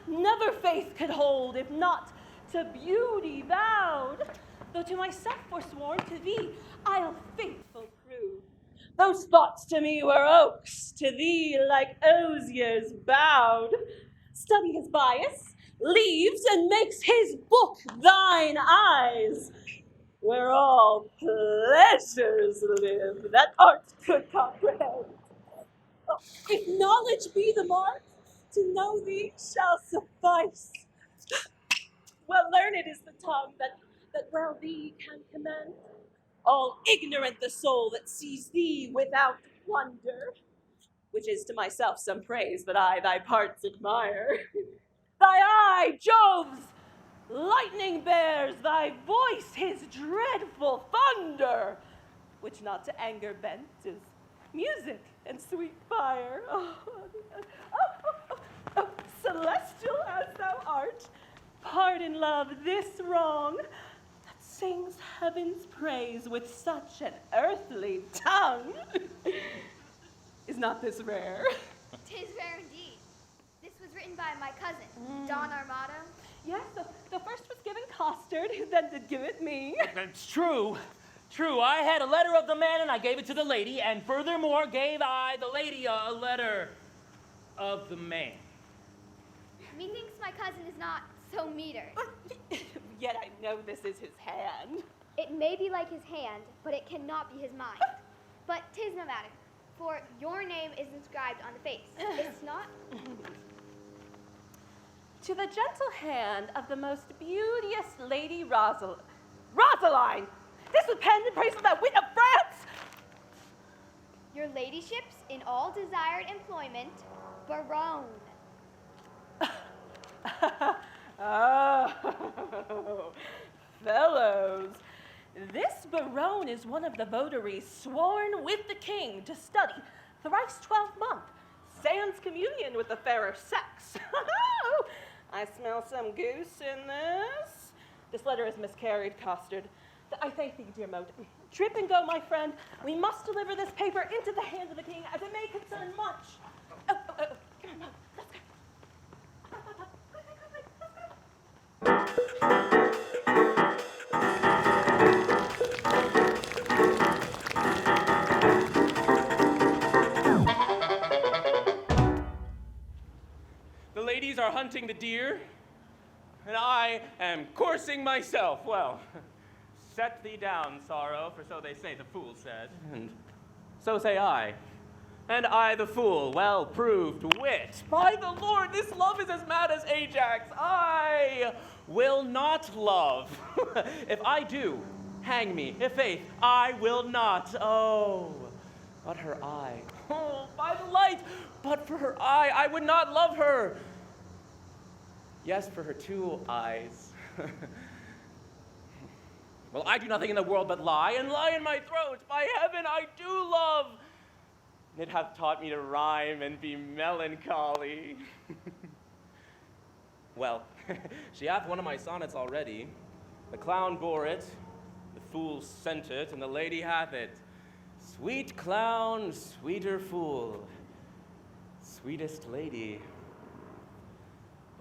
Never faith could hold, if not to beauty vowed. Though to myself forsworn, to thee I'll faithful prove. Those thoughts to me were oaks, to thee like osiers bowed. Study his bias, leaves, and makes his book thine eyes, where all pleasures live that art could comprehend. If knowledge be the mark, to know thee shall suffice. Well learned is the tongue that well thee can commend. All ignorant the soul that sees thee without wonder, which is to myself some praise that I thy parts admire. Thy eye, Jove's lightning bears, thy voice his dreadful thunder, which not to anger bent is music and sweet fire. Celestial as thou art, pardon, love, this wrong that sings heaven's praise with such an earthly tongue. Is not this rare? 'Tis rare indeed. This was written by my cousin, Don Armado. Yes, the first was given Costard, who then did give it me. It's true. True, I had a letter of the man and I gave it to the lady, and furthermore gave I the lady a letter of the man. Methinks my cousin is not so metered. Yet I know this is his hand. It may be like his hand, but it cannot be his mind. But 'tis no matter, for your name is inscribed on the face. It's not? To the gentle hand of the most beauteous Lady Rosaline! This was penned in praise of that wit of France! Your ladyships in all desired employment, Barone. Oh, fellows, this Barone is one of the votaries sworn with the king to study thrice 12-month, sans communion with the fairer sex. I smell some goose in this. This letter is miscarried, Costard. I thank thee, dear Moat. Trip and go, my friend. We must deliver this paper into the hands of the king, as it may concern much. Come on, Moat, let's go. The ladies are hunting the deer, and I am coursing myself. Well, set thee down, sorrow, for so they say, the fool said, and so say I. And I the fool, well-proved wit. By the Lord, this love is as mad as Ajax. I will not love. If I do, hang me. If faith, I will not. Oh, but her eye. Oh, by the light, but for her eye, I would not love her. Yes, for her 2 eyes. Well, I do nothing in the world but lie, and lie in my throat. By heaven, I do love. It hath taught me to rhyme and be melancholy. Well, she hath one of my sonnets already. The clown bore it, the fool sent it, and the lady hath it. Sweet clown, sweeter fool, sweetest lady.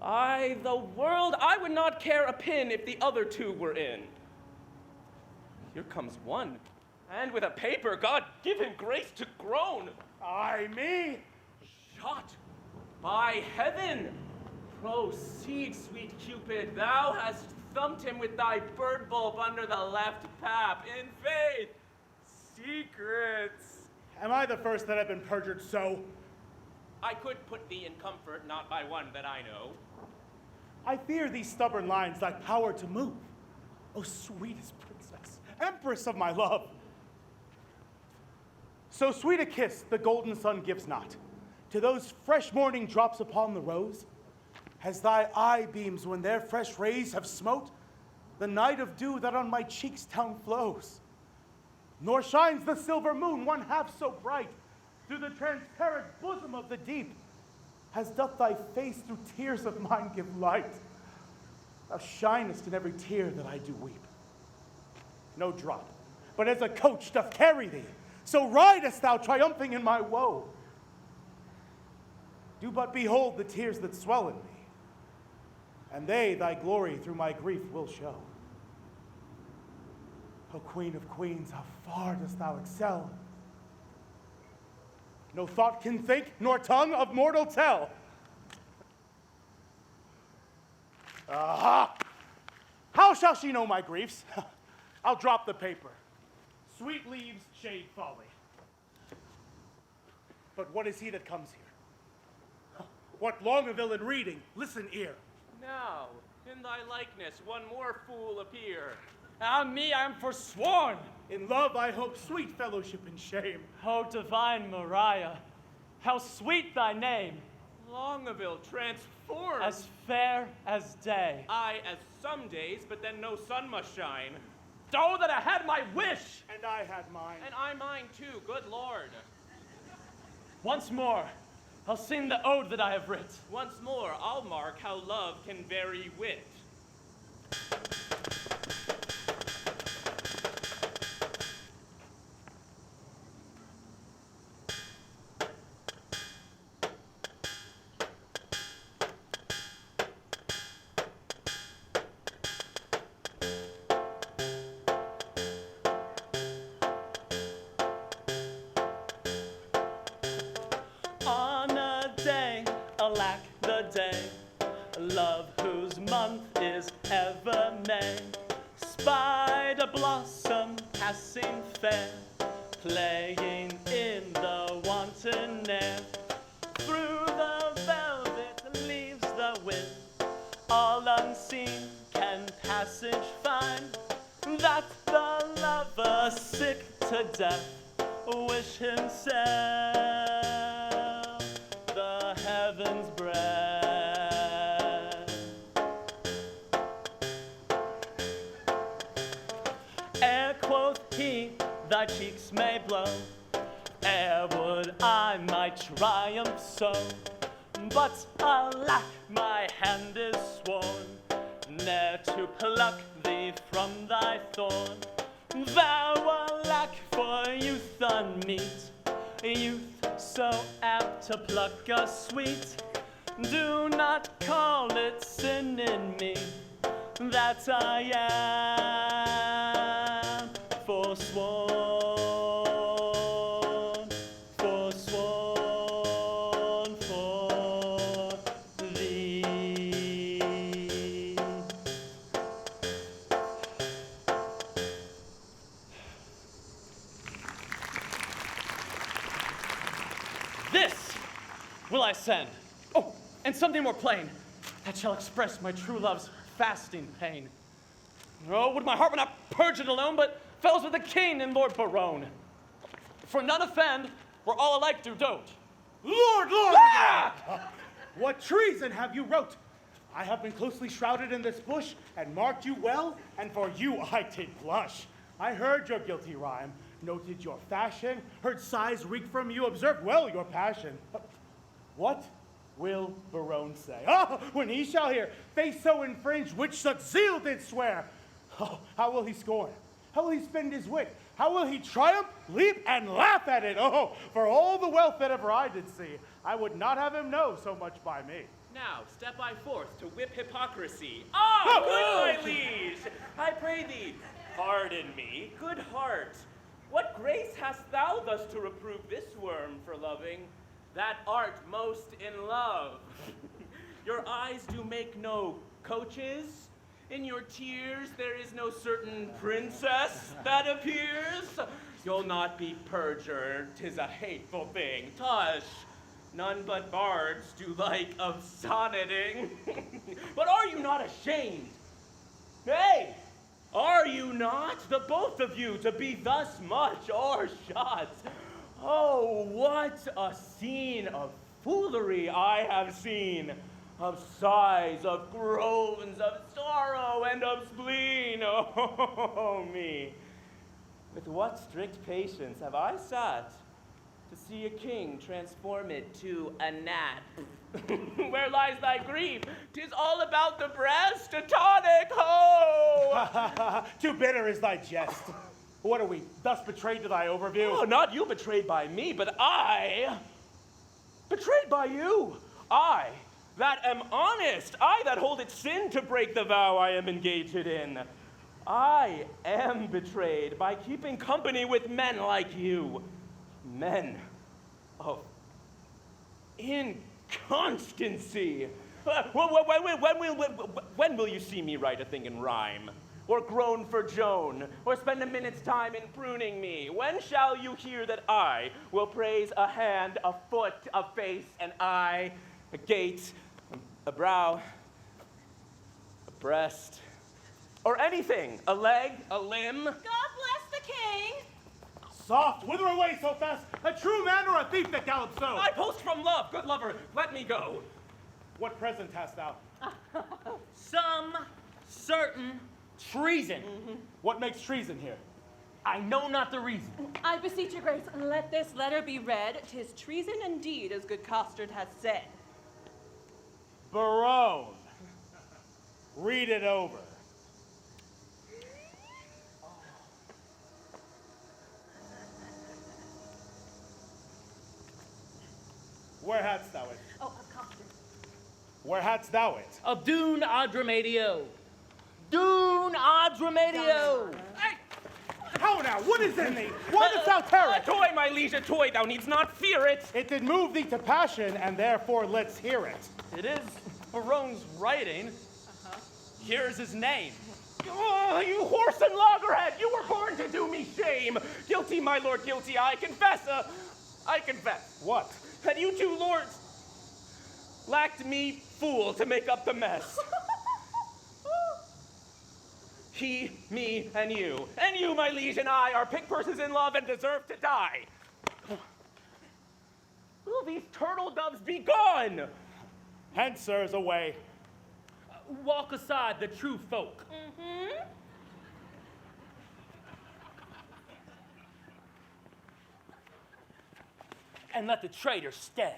By the world, I would not care a pin if the other 2 were in. Here comes one, and with a paper, God give him grace to groan. Ay me! Shot by heaven! Proceed, sweet Cupid, thou hast thumped him with thy bird bulb under the left pap. In faith, secrets. Am I the first that have been perjured so? I could put thee in comfort, not by one that I know. I fear these stubborn lines thy power to move. O sweetest princess, empress of my love. So sweet a kiss the golden sun gives not to those fresh morning drops upon the rose, as thy eye beams when their fresh rays have smote the night of dew that on my cheeks down flows. Nor shines the silver moon one half so bright through the transparent bosom of the deep, as doth thy face through tears of mine give light. Thou shinest in every tear that I do weep. No drop, but as a coach doth carry thee, so ridest thou triumphing in my woe. Do but behold the tears that swell in me, and they thy glory through my grief will show. O Queen of Queens, how far dost thou excel? No thought can think, nor tongue of mortal tell. Aha! How shall she know my griefs? I'll drop the paper. Sweet leaves shade folly. But what is he that comes here? What Longaville in reading? Listen, ear. Now, in thy likeness, one more fool appear. Me, I am forsworn. In love I hope sweet fellowship in shame. O divine Maria, how sweet thy name, Longaville transformed. as fair as day. I as some days, but then no sun must shine. Oh, that I had my wish! And I had mine. And I mine too, good Lord. Once more, I'll sing the ode that I have writ. Once more, I'll mark how love can vary wit. On a day, alack the day, love whose month is ever May, spied a blossom passing fair, playing in the wanton air. Through the velvet leaves the wind, all unseen can passage find, that the lover sick to death wish himself the heaven's breath. Ere quoth he, thy cheeks may blow, ere would I my triumph so, but alack, my hand is sworn, ne'er to pluck thee from thy thorn. Thou alack for youth unmeet, youth so apt to pluck a sweet. Do not call it sin in me that I am forsworn, forsworn for thee. This will I send. Oh, and something more plain, that shall express my true love's fasting pain. Oh, would my heart were not purged alone, but fells with the king and Lord Barone. For none offend, we're all alike do dote. Lord! Ah! What treason have you wrote? I have been closely shrouded in this bush, and marked you well, and for you I did blush. I heard your guilty rhyme, noted your fashion, heard sighs reek from you, observed well your passion. What will Barone say? Oh, when he shall hear, face so infringed, which such zeal did swear. Oh, how will he scorn? How will he spend his wit? How will he triumph, leap, and laugh at it? Oh, for all the wealth that ever I did see, I would not have him know so much by me. Now step I forth to whip hypocrisy. Ah, good my liege! I pray thee, pardon me, good heart. What grace hast thou thus to reprove this worm for loving that art most in love? Your eyes do make no coaches. In your tears there is no certain princess that appears. You'll not be perjured, 'tis a hateful thing. Tush, none but bards do like of sonneting. But are you not ashamed? Hey, are you not, the both of you, to be thus much o'ershot? Oh, what a scene of foolery I have seen, of sighs, of groans, of sorrow, and of spleen. Oh, me. With what strict patience have I sat to see a king transform it to a gnat? Where lies thy grief? 'Tis all about the breast, a tonic, ho! Too bitter is thy jest. What are we, thus betrayed to thy overview? Oh, not you betrayed by me, but I betrayed by you. I that am honest, I that hold it sin to break the vow I am engaged in. I am betrayed by keeping company with men like you. Men of inconstancy. When will you see me write a thing in rhyme? Or groan for Joan? Or spend a minute's time in pruning me? When shall you hear that I will praise a hand, a foot, a face, an eye, a gait, a brow, a breast, or anything, a leg, a limb? God bless the king. Soft, whither away so fast? A true man or a thief that gallops so? I post from love, good lover, let me go. What present hast thou? Some certain treason. What makes treason here? I know not the reason. I beseech your grace, let this letter be read. 'Tis treason indeed, as good Costard has said. Barone, read it over. Where hadst thou it? Oh, Costard. Where hadst thou it? Of Dune Adramadio. Dune Adramadio. Hey! How now? What is in thee? Why dost thou tear A it? toy, my liege, a toy, thou needst not fear it. It did move thee to passion, and therefore let's hear it. It is Barone's writing. Here's his name. Oh, you horse and loggerhead, you were born to do me shame. Guilty, my lord, guilty, I confess, What? that you two lords lacked me fool to make up the mess. He, me, and you, my liege, and I are pick persons in love and deserve to die. Will these turtle doves be gone? Hence, sirs, away. Walk aside the true folk. And let the traitor stay.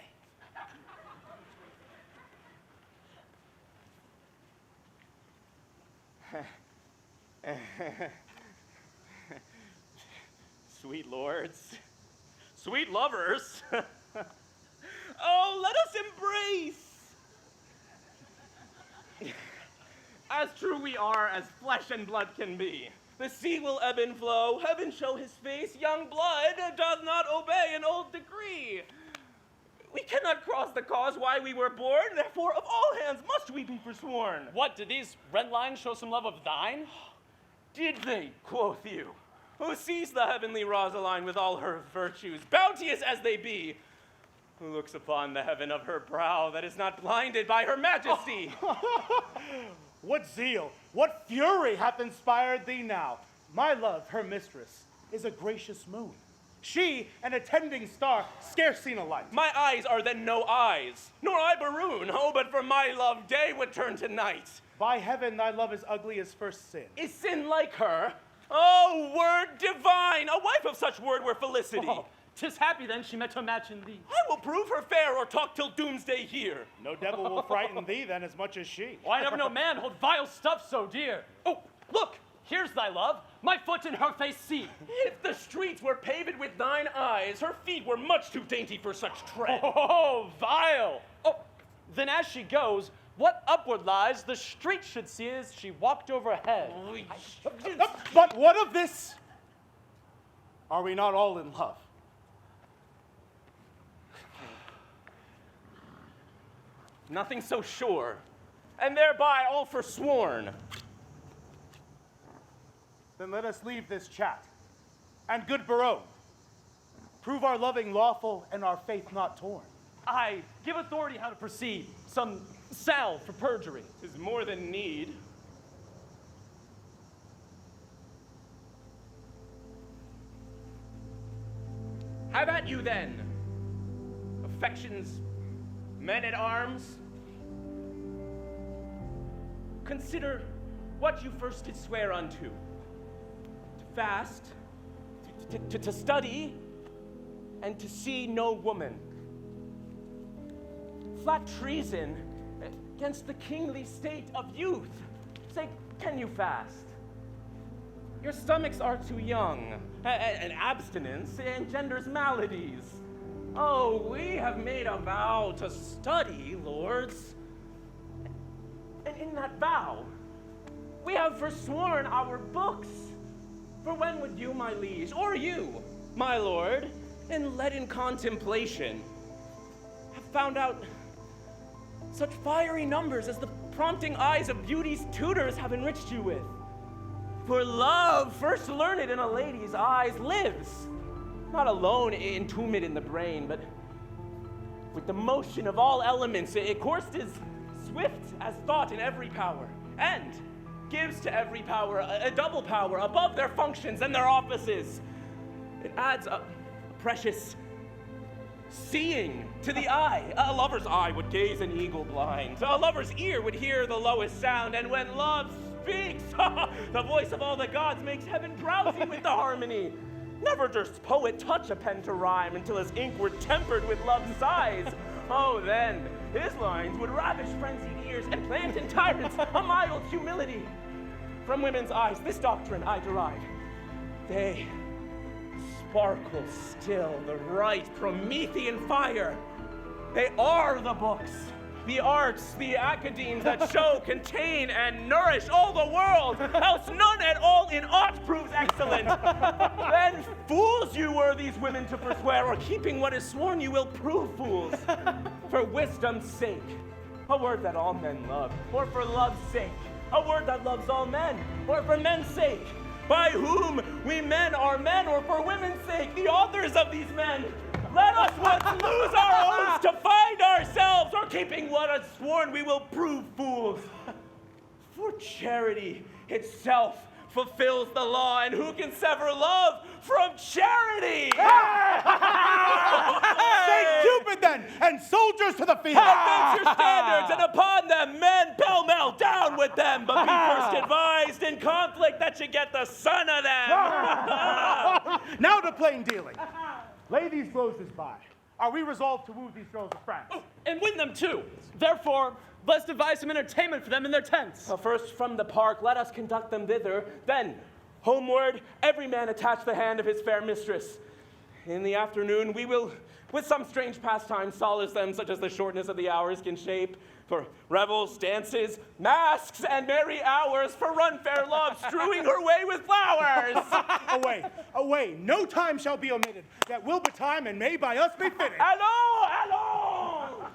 Sweet lords, sweet lovers, oh, let us embrace. As true we are as flesh and blood can be. The sea will ebb and flow, heaven show his face, young blood doth not obey an old decree. We cannot cross the cause why we were born, therefore of all hands must we be forsworn. What, did these red lines show some love of thine? Did they, quoth you, who sees the heavenly Rosaline with all her virtues, bounteous as they be? who looks upon the heaven of her brow that is not blinded by her majesty. What zeal, what fury hath inspired thee now? My love, her mistress, is a gracious moon. She, an attending star, scarce seen a light. My eyes are then no eyes, nor I Baroon. Oh, but for my love, day would turn to night. By heaven, thy love is ugly as first sin. Is sin like her? Oh, word divine! A wife of such word were felicity. Oh, 'tis happy then she met to match in thee. I will prove her fair or talk till doomsday here. No devil will frighten thee then as much as she. Oh, I never know man hold vile stuff so dear. Oh, look, here's thy love. My foot in her face see. If the streets were paved with thine eyes, her feet were much too dainty for such tread. Oh, vile. Oh, then as she goes, what upward lies the street should see as she walked overhead. But what of this? Are we not all in love? Nothing so sure, and thereby all forsworn. Then let us leave this chat. And good Baron, prove our loving lawful and our faith not torn. I give authority how to proceed. Some salve for perjury. 'Tis more than need. Have at you then, affection's men at arms. Consider what you first did swear unto. To fast, to study, and to see no woman. Flat treason against the kingly state of youth. Say, can you fast? Your stomachs are too young, and abstinence engenders maladies. Oh, we have made a vow to study, lords. And in that vow, we have forsworn our books. For when would you, my liege, or you, my lord, in leaden contemplation, have found out such fiery numbers as the prompting eyes of beauty's tutors have enriched you with? For love, first learned in a lady's eyes, lives, not alone entombed in the brain, but with the motion of all elements. It coursed is swift as thought in every power, and gives to every power a double power above their functions and their offices. It adds a precious seeing to the eye. A lover's eye would gaze an eagle blind. A lover's ear would hear the lowest sound, and when love speaks, the voice of all the gods makes heaven drowsy with the harmony. Never durst poet touch a pen to rhyme until his ink were tempered with love's sighs. Oh, then his lines would ravish frenzied ears and plant in tyrants a mild humility. From women's eyes, this doctrine I derive. They sparkle still, the right Promethean fire. They are the books, the arts, the academes that show, contain, and nourish all the world, else none at all in aught proves excellent. Then fools you were these women to forswear, or keeping what is sworn you will prove fools. For wisdom's sake, a word that all men love, or for love's sake, a word that loves all men, or for men's sake, by whom we men are men, or for women's sake, the authors of these men. Let us once lose our oaths to find ourselves, or keeping what is sworn we will prove fools. For charity itself fulfills the law, and who can sever love from charity? Say Cupid then, and soldiers to the field. Advance your standards, and upon them men pell-mell down with them, but be first advised in conflict that you get the son of them. Now to plain dealing. Lay these roses by. Are we resolved to woo these girls of France? Oh, and win them too. Therefore, let's devise some entertainment for them in their tents. First from the park, let us conduct them thither. Then, homeward, every man attach the hand of his fair mistress. In the afternoon, we will, with some strange pastime, solace them, such as the shortness of the hours can shape. For revels, dances, masks, and merry hours, for run fair love, strewing her way with flowers. Away, away, no time shall be omitted, that will betime and may by us be fitted. Allons, allons!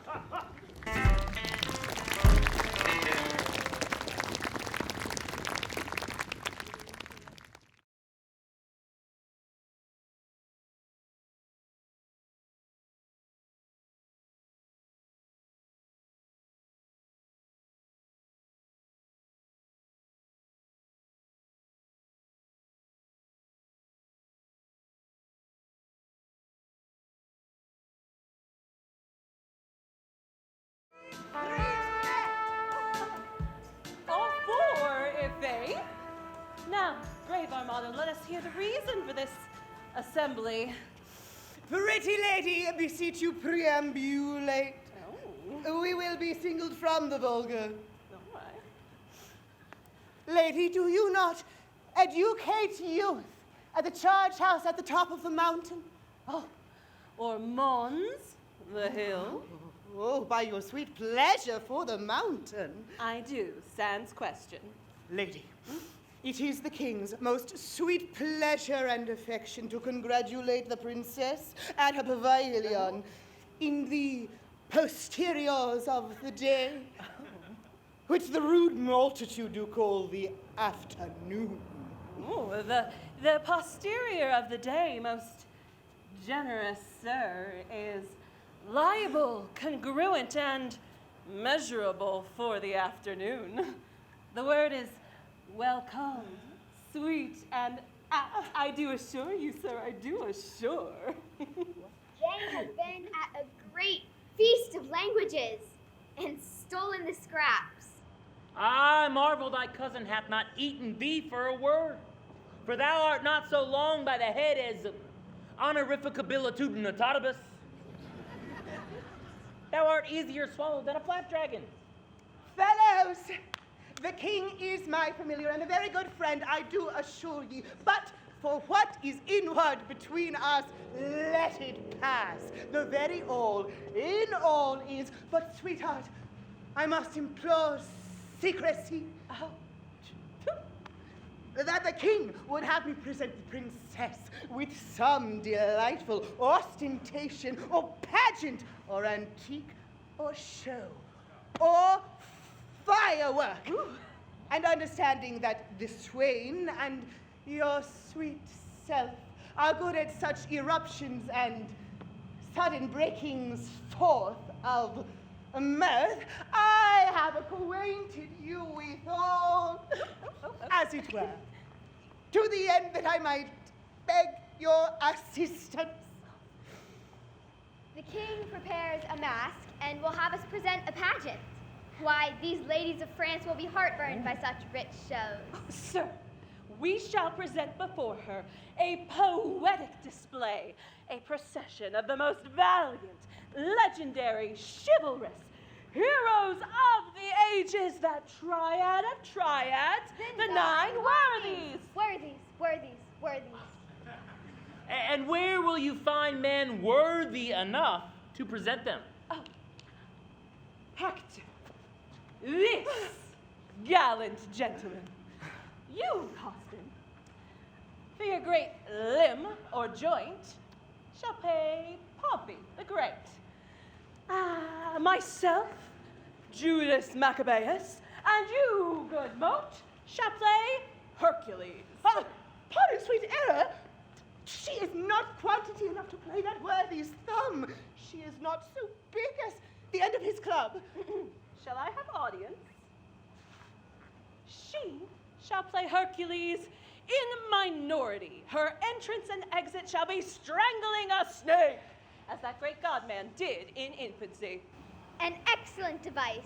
brave Armado, let us hear the reason for this assembly. Pretty lady, beseech you preambulate. Oh, We will be singled from the vulgar. all right. Lady, do you not educate youth at the charge house at the top of the mountain? Oh, or Mons, the hill. Oh, by your sweet pleasure for the mountain. I do, sans question. Lady, it is the king's most sweet pleasure and affection to congratulate the princess at her pavilion in the posteriors of the day, which the rude multitude do call the afternoon. Oh, the posterior of the day, most generous sir, is liable, congruent, and measurable for the afternoon. The word is welcome, sweet, and I do assure you, sir, I do assure. They have been at a great feast of languages and stolen the scraps. I marvel thy cousin hath not eaten thee for a word. For thou art not so long by the head as honorificabilitudinatibus. Thou art easier swallowed than a flapdragon. Fellows, the king is my familiar and a very good friend, I do assure ye. But for what is inward between us, let it pass. The very all, in all is, but sweetheart, I must implore secrecy. That the king would have me present the princess with some delightful ostentation or pageant or antique or show or firework. And understanding that the swain and your sweet self are good at such eruptions and sudden breakings forth of mirth, I have acquainted you with all, as it were, to the end that I might beg your assistance. The king prepares a mask and will have us present a pageant. Why, these ladies of France will be heartburned by such rich shows. Sir, we shall present before her a poetic display, a procession of the most valiant, legendary, chivalrous heroes of the ages, that triad of triads, the nine worthies. Worthies. And where will you find men worthy enough to present them? Oh, Hector, this gallant gentleman, you, Austin, for your great limb or joint, shall pay Pompey the Great. Myself, Judas Maccabeus, and you, good Moat, shall play Hercules. Pardon, sweet error. She is not quantity enough to play that worthy's thumb. She is not so big as the end of his club. Shall I have audience? She shall play Hercules in minority. Her entrance and exit shall be strangling a snake, as that great godman did in infancy. An excellent device.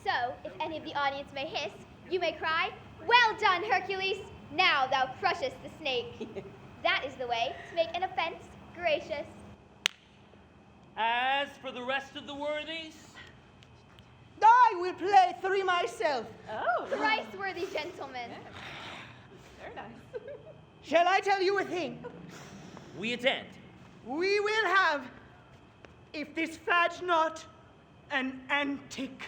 So, if any of the audience may hiss, you may cry, "Well done, Hercules! Now thou crushest the snake." That is the way to make an offense gracious. As for the rest of the worthies, I will play three myself. Oh, Thrice worthy gentlemen. very nice. Shall I tell you a thing? we attend. We will have, if this fadge not, an antic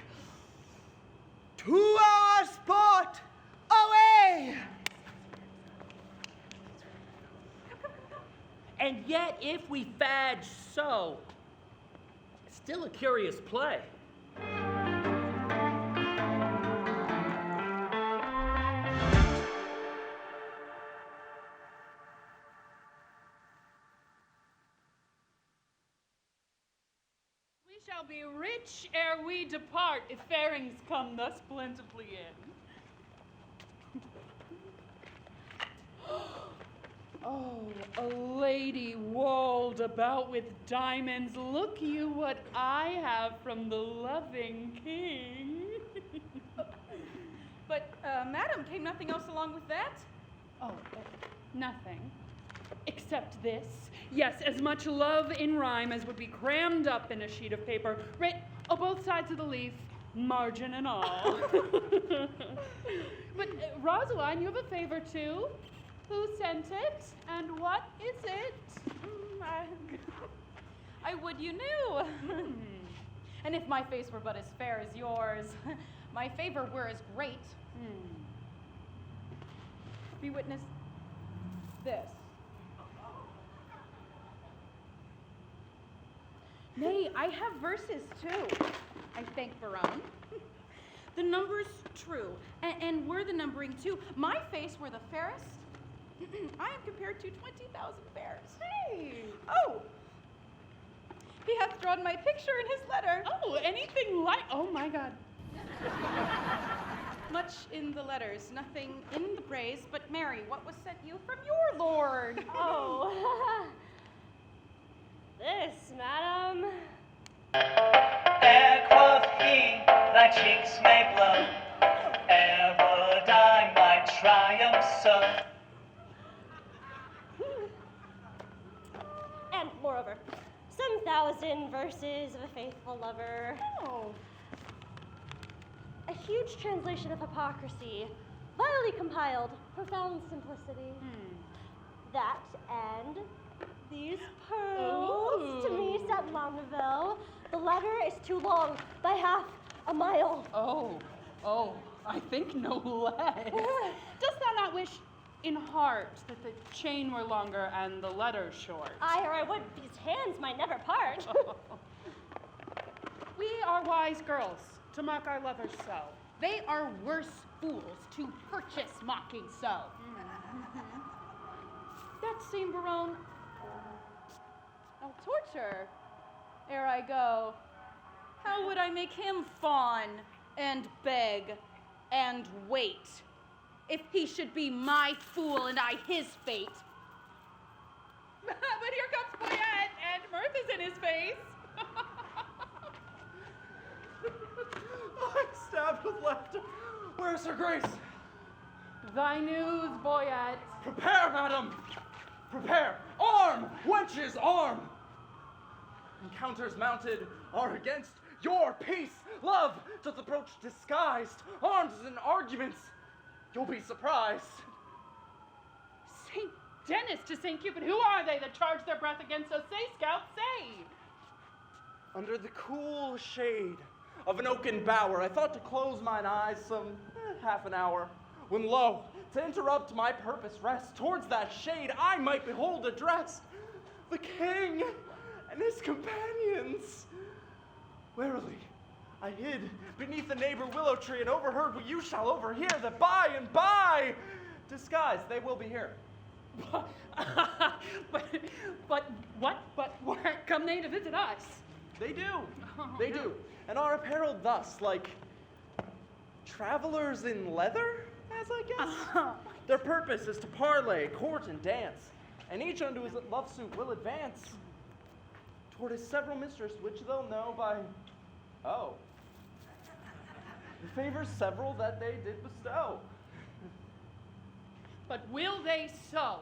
2-hour sport away. And yet, if we fadge so, still a curious play. We shall be rich ere we depart, if fairings come thus plentifully in. Oh, a lady walled about with diamonds. Look you what I have from the loving king. But, madam, came nothing else along with that? Oh, nothing. Except this. Yes, as much love in rhyme as would be crammed up in a sheet of paper, writ on both sides of the leaf, margin and all. But, Rosaline, you have a favor too. Who sent it, and what is it? I would you knew. And if my face were but as fair as yours, my favor were as great. Be witness this. Nay, I have verses too. I thank Barone. The number's true, and were the numbering too. My face were the fairest. I am compared to 20,000 fairs. Hey! Oh! He hath drawn my picture in his letter. Oh, anything like, oh my God. Much in the letters, nothing in the praise, but Mary, what was sent you from your lord? Oh, this, madam. Ere quoth he, thy cheeks may blow, ere would I my triumph sow. And moreover, some 1,000 verses of a faithful lover. Oh. A huge translation of hypocrisy, vilely compiled, profound simplicity. That and these pearls to me sent Longueville. The letter is too long by half a mile. Oh, I think no less. Dost thou not wish in heart that the chain were longer and the letter short? Aye, or I would, his hands might never part. We are wise girls to mock our lovers so. They are worse fools to purchase mocking so. That same Barone, I'll torture ere I go. How would I make him fawn and beg and wait if he should be my fool and I his fate? But here comes Boyette, and mirth is in his face. I'm stabbed with laughter. Where's her grace? Thy news, Boyette. Prepare, madam! Prepare! Arm! Wenches, arm! Encounters mounted are against your peace. Love doth approach disguised. Arms and arguments, you'll be surprised. St. Denis to St. Cupid, who are they that charge their breath against us? Say, scout, say! Under the cool shade of an oaken bower, I thought to close mine eyes some half an hour, when lo, to interrupt my purpose rest, towards that shade I might behold addressed the king and his companions. Warily, I hid beneath the neighbor willow tree and overheard what you shall overhear, that by and by, disguised, they will be here. But where come they to visit us? They do. They do. And are appareled thus, like travelers in leather, as I guess. Their purpose is to parley, court, and dance, and each unto his love suit will advance toward his several mistress, which they'll know by, the favors several that they did bestow. But will they so?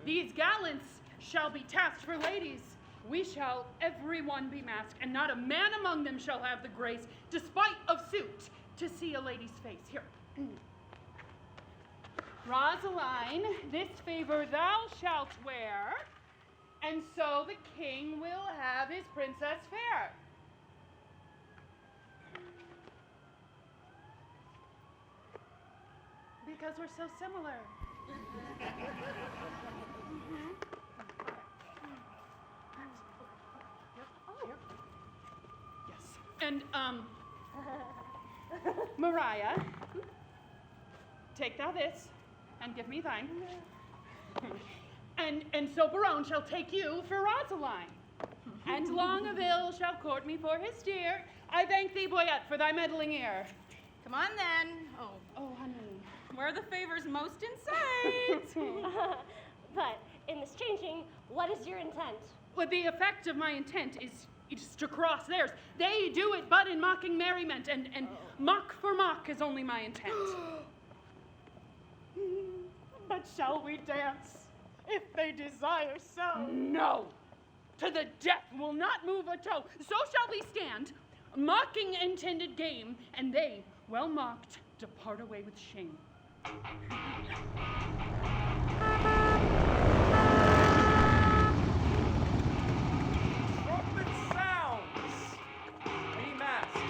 These gallants shall be tasked for ladies. We shall every one be masked, and not a man among them shall have the grace, despite of suit, to see a lady's face. Here. Rosaline, this favor thou shalt wear, and so the king will have his princess fair. Because we're so similar. Yes. And, Mariah, take thou this, and give me thine. And so Barone shall take you for Rosaline. And Longueville shall court me for his dear. I thank thee, Boyette, for thy meddling ear. Come on then. Oh, honey. Where are the favors most in sight? But in this changing, what is your intent? Well, the effect of my intent is to cross theirs. They do it but in mocking merriment, and mock for mock is only my intent. But shall we dance? If they desire so. No! To the death will not move a toe. So shall we stand, mocking intended game, and they, well mocked, depart away with shame. Trumpet sounds. Be masked.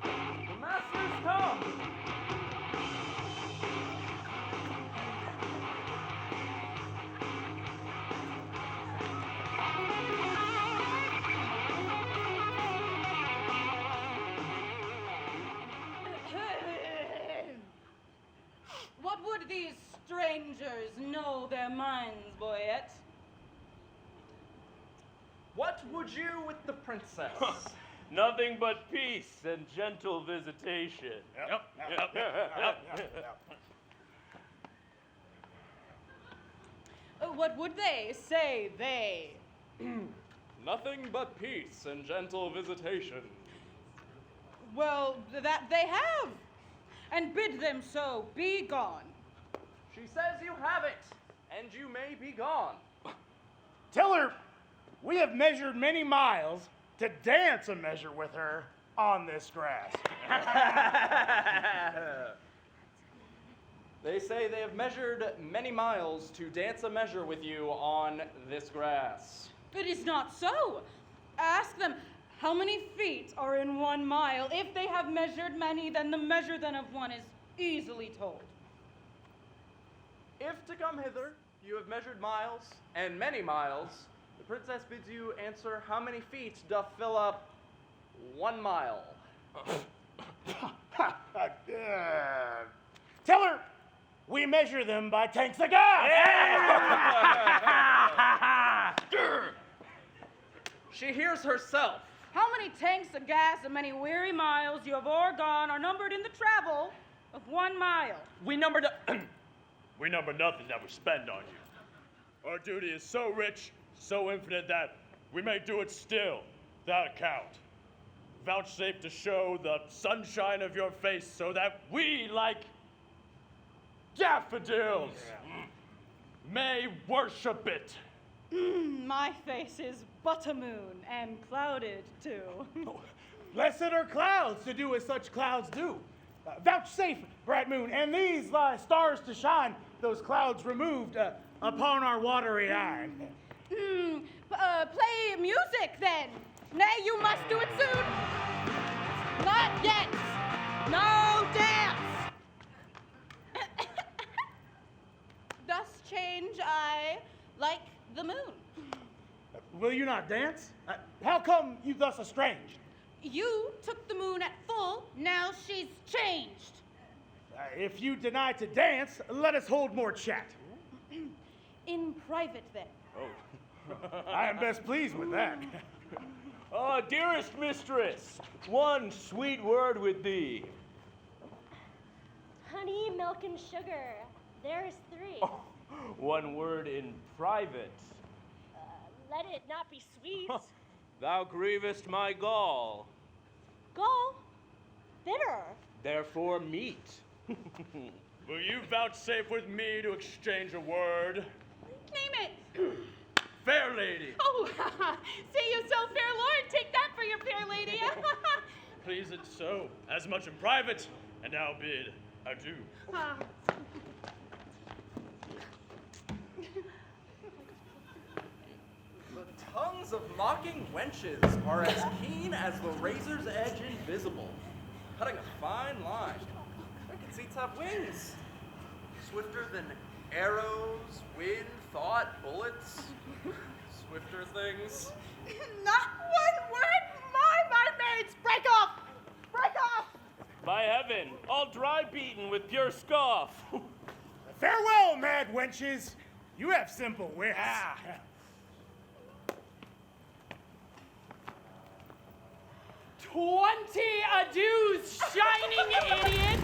The masters come. What would these strangers know their minds, boyette? What would you with the princess? Nothing but peace and gentle visitation. What would they say they? Nothing but peace and gentle visitation. Well, that they have. And bid them so be gone. She says you have it, and you may be gone. Tell her we have measured many miles to dance a measure with her on this grass. They say they have measured many miles to dance a measure with you on this grass. It is not so. Ask them how many feet are in 1 mile. If they have measured many, then the measure then of one is easily told. If to come hither you have measured miles, and many miles, the princess bids you answer how many feet doth fill up 1 mile. Tell her we measure them by tanks of gas. She hears herself. How many tanks of gas and many weary miles you have o'ergone are numbered in the travel of 1 mile. We number we number nothing that we spend on you. Our duty is so rich, so infinite that we may do it still, without account. Vouchsafe to show the sunshine of your face so that we, like daffodils, may worship it. My face is but a moon, and clouded too. Blessed are clouds to do as such clouds do. Vouchsafe, bright moon, and these stars to shine, those clouds removed upon our watery eye. Play music then. Nay, you must do it soon. Not yet. No dance. Thus change I like the moon. Will you not dance? How come you thus estranged? You took the moon at full, now she's changed. If you deny to dance, let us hold more chat. In private then. I am best pleased with that. Dearest mistress, one sweet word with thee. Honey, milk, and sugar. There is 3. One word in private. Let it not be sweet. Thou grievest my gall, Gall. Bitter. therefore meet. Will you vouchsafe with me to exchange a word? Name it. Fair lady, Oh, say you so, fair lord. Take that for your fair lady. please it so, as much in private, and now bid adieu. The tongues of mocking wenches are as keen as the razor's edge invisible, cutting a fine line. Conceits have wings, swifter than arrows, wind, thought, bullets, swifter things. Not one word more, my maids! Break off! Break off! By heaven, all dry beaten with pure scoff. Farewell, mad wenches. You have simple wits. 20 adieus, shining idiots!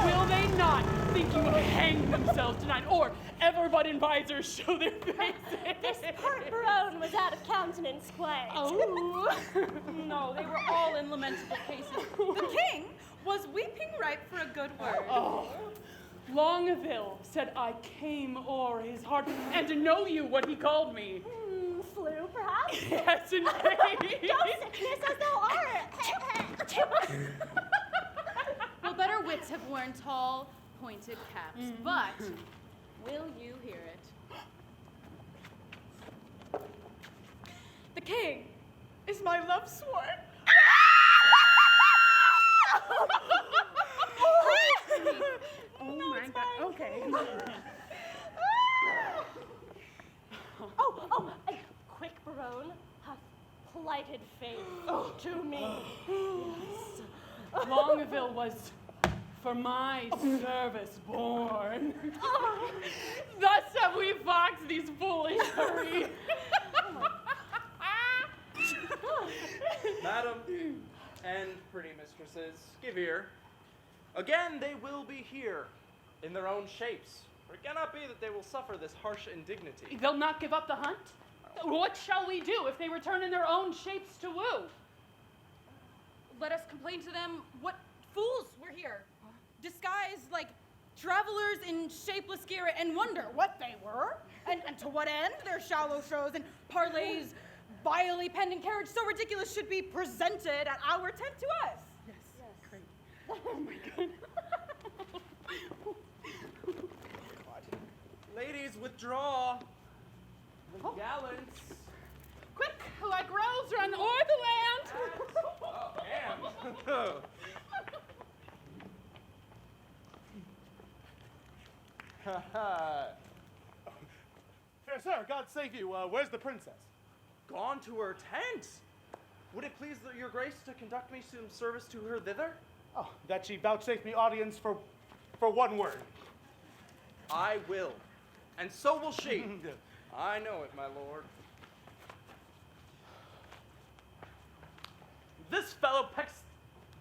Will they not think you have hanged themselves tonight, or ever but in visors show their faces? This pert Barone was out of countenance quite. Oh. No, they were all in lamentable cases. The king Was weeping ripe for a good word? Oh, Longaville said I came o'er his heart, and to know you what he called me. Flu, perhaps? Yes, indeed. Go sickness as thou art. Well, better wits have worn tall, pointed caps, but will you hear it? The king is my love sworn. Oh my God. Okay. Oh, a quick Barone hath plighted faith to me. Longaville was for my service born. Thus have we foxed these foolish three. Madam and pretty mistresses, give ear. Again, they will be here in their own shapes. For it cannot be that they will suffer this harsh indignity. They'll not give up the hunt? What shall we do if they return in their own shapes to woo? Let us complain to them what fools we're here, disguised like travelers in shapeless gear, and wonder what they were, and to what end their shallow shows and parlays vilely penned in carriage so ridiculous should be presented at our tent to us. Yes. Great. Oh my God. Ladies, withdraw. The gallants. Quick, like roes run o'er the land. Fair sir, God save you. Where's the princess? Gone to her tent. Would it please your grace to conduct me some service to her thither? Oh, that she vouchsafed me audience for one word. I will. And so will she. I know it, my lord. This fellow pecks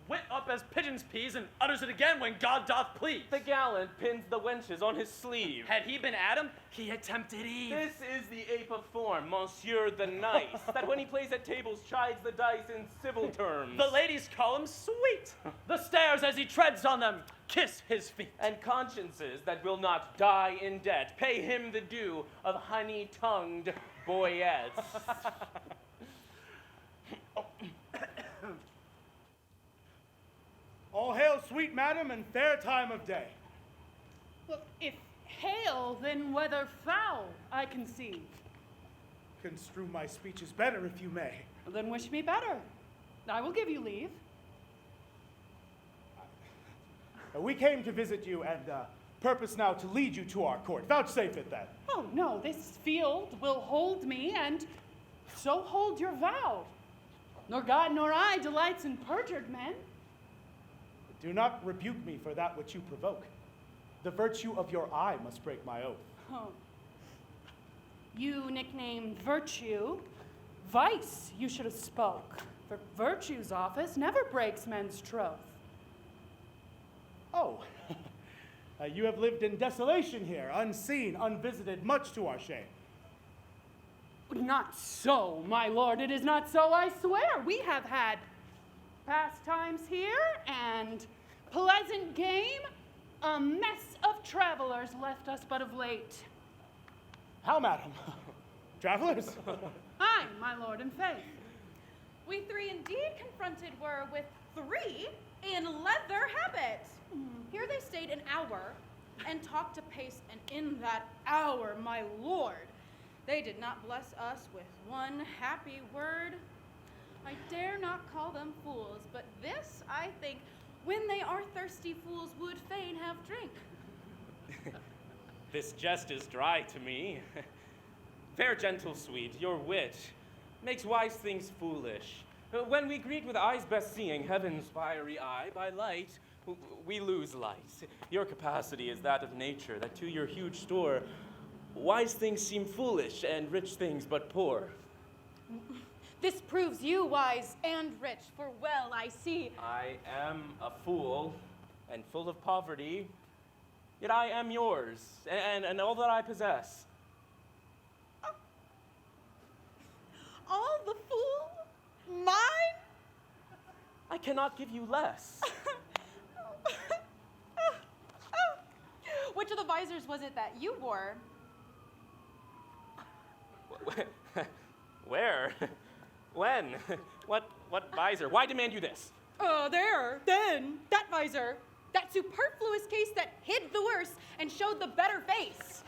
wit up as pigeon's peas and utters it again when God doth please. The gallant pins the wenches on his sleeve. Had he been Adam, he had tempted Eve. This is the ape of form, Monsieur the Nice, that when he plays at tables chides the dice in civil terms. The ladies call him sweet. The stairs as he treads on them kiss his feet. And consciences that will not die in debt pay him the due of honey-tongued boyettes. All hail, sweet madam, and fair time of day. Well, if hail, then whether foul, I conceive. Construe my speeches better if you may. Then wish me better. I will give you leave. We came to visit you and purpose now to lead you to our court. Vouchsafe it then. Oh, no, this field will hold me, and so hold your vow. Nor God nor I delights in perjured men. Do not rebuke me for that which you provoke. The virtue of your eye must break my oath. Oh. You nicknamed virtue. Vice you should have spoke. For virtue's office never breaks men's troth. Oh, you have lived in desolation here, unseen, unvisited, much to our shame. Not so, my lord, it is not so, I swear. We have had pastimes here and pleasant game. A mess of travelers left us but of late. How, madam? Travelers? Aye, my lord, in faith. We three indeed confronted were with three in leather habits. Here they stayed an hour and talked apace, and in that hour, my lord, they did not bless us with one happy word. I dare not call them fools, but this, I think, when they are thirsty fools would fain have drink. This jest is dry to me. Fair gentle sweet, your wit makes wise things foolish. When we greet with eyes best seeing, heaven's fiery eye, by light, we lose light. Your capacity is that of nature, that to your huge store, wise things seem foolish, and rich things but poor. This proves you wise and rich, for well I see. I am a fool, and full of poverty, yet I am yours, and all that I possess. All the fool? Mine? I cannot give you less. visors was it that you wore? Where? When? What visor? Why demand you this? That visor. That superfluous case that hid the worse and showed the better face.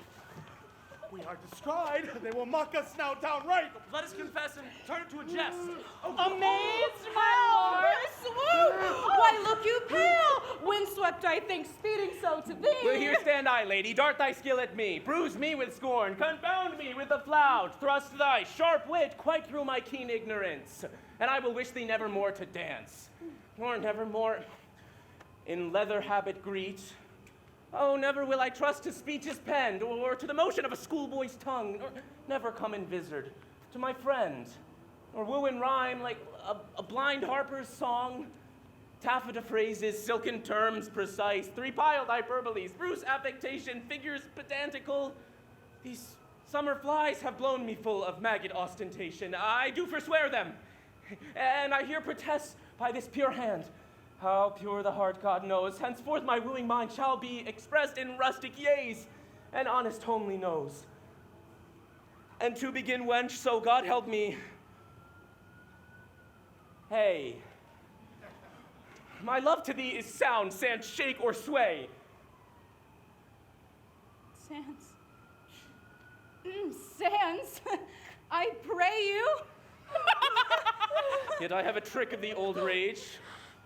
We are descried. They will mock us now downright. Let us confess and turn it to a jest. Amazed, my lord! Why look you pale? Windswept, I think, speeding so to thee. Well, here stand I, lady. Dart thy skill at me. Bruise me with scorn. Confound me with the flout. Thrust thy sharp wit quite through my keen ignorance. And I will wish thee nevermore to dance. Nor nevermore in leather habit greet. Oh, never will I trust to speeches penned, or to the motion of a schoolboy's tongue, nor never come in vizard to my friend, or woo in rhyme like a blind harper's song, taffeta phrases, silken terms precise, three-piled hyperboles, spruce affectation, figures pedantical. These summer flies have blown me full of maggot ostentation. I do forswear them, and I here protest by this pure hand. How pure the heart God knows. Henceforth my wooing mind shall be expressed in rustic yeas and honest homely noes. And to begin, wench, so God help me. Hey, my love to thee is sound, sans shake or sway. Sans, I pray you. Yet I have a trick of the old rage.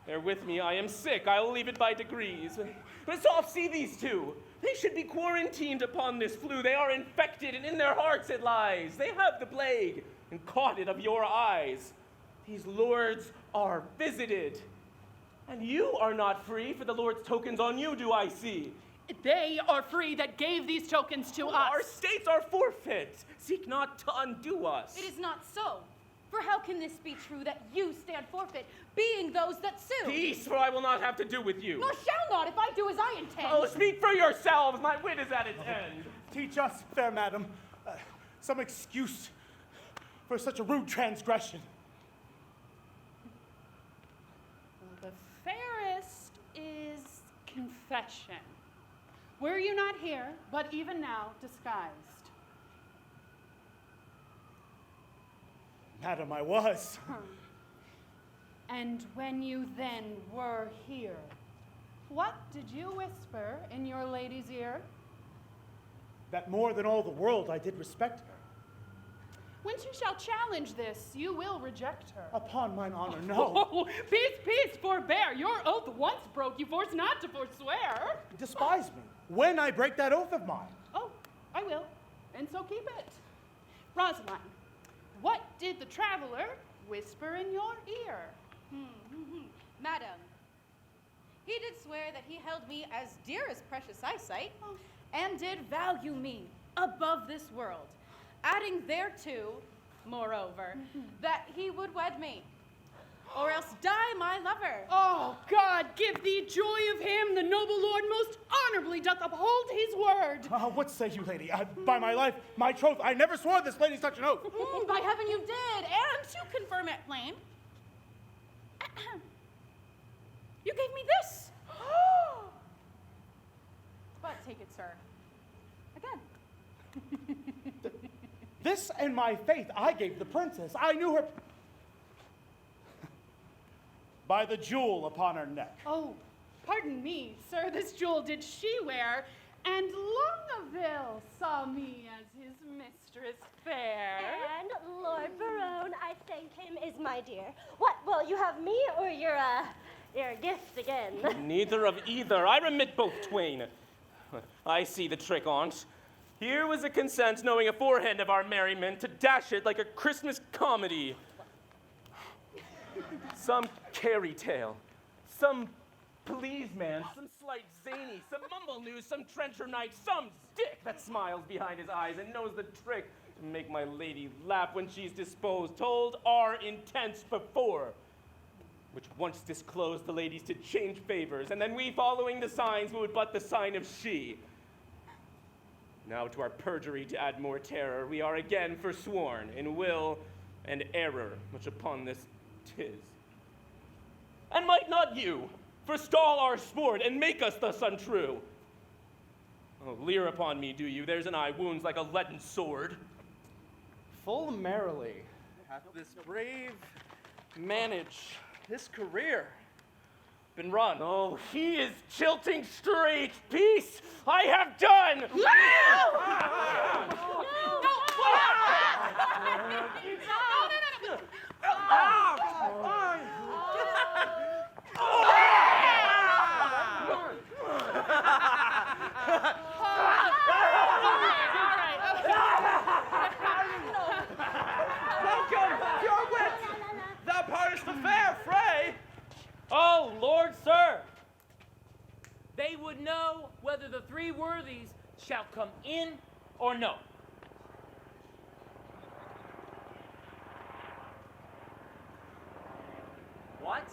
Bear with me, I am sick. I will leave it by degrees. But soft, see these two. They should be quarantined upon this flu. They are infected, and in their hearts it lies. They have the plague, and caught it of your eyes. These lords are visited. And you are not free, for the Lord's tokens on you do I see. They are free that gave these tokens to us. Our states are forfeit. Seek not to undo us. It is not so. For how can this be true that you stand forfeit, being those that sue? Peace, for I will not have to do with you. Nor shall not if I do as I intend. Oh, speak for yourselves. My wit is at its end. Teach us, fair madam, some excuse for such a rude transgression. The fairest is confession. Were you not here, but even now disguised? Madam, I was. And when you then were here, what did you whisper in your lady's ear? That more than all the world I did respect her. When she shall challenge this, you will reject her. Upon mine honor, no. Oh, peace, forbear. Your oath once broke, you force not to forswear. Despise me when I break that oath of mine. Oh, I will, and so keep it. Rosaline, what did the traveler whisper in your ear? Madam, he did swear that he held me as dear as precious eyesight, and did value me above this world, adding thereto, moreover, that he would wed me, or else die my lover. Oh, God, give thee joy of him, the noble lord most honorably doth uphold his word. What say you, lady? By my life, my troth, I never swore this lady such an oath. By heaven you did, and to confirm it plain, you gave me this. But take it, sir. Again. This and my faith I gave the princess. I knew her by the jewel upon her neck. Oh, pardon me, sir, this jewel did she wear, and Longaville saw me as his mistress fair. And Lord Barone, I thank him, is my dear. What, will you have me or your gift again? Neither of either. I remit both twain. I see the trick on't. Here was a consent, knowing aforehand of our merriment, to dash it like a Christmas comedy. Some carry tale, some please man, some slight zany, some mumble news, some trencher knight, some dick that smiles behind his eyes and knows the trick to make my lady laugh when she's disposed, told our intents before, which once disclosed the ladies to change favors, and then we following the signs would but the sign of she. Now to our perjury to add more terror, we are again forsworn in will and error, which upon this 'tis. And might not you forestall our sport and make us thus untrue? Oh, leer upon me, do you? There's an eye wounds like a leaden sword. Full merrily hath this brave manage his career been run. Oh, he is jilting straight. Peace I have done. Thou partest the fair fray. Oh, Lord, sir! They would know whether the three worthies shall come in or no. What?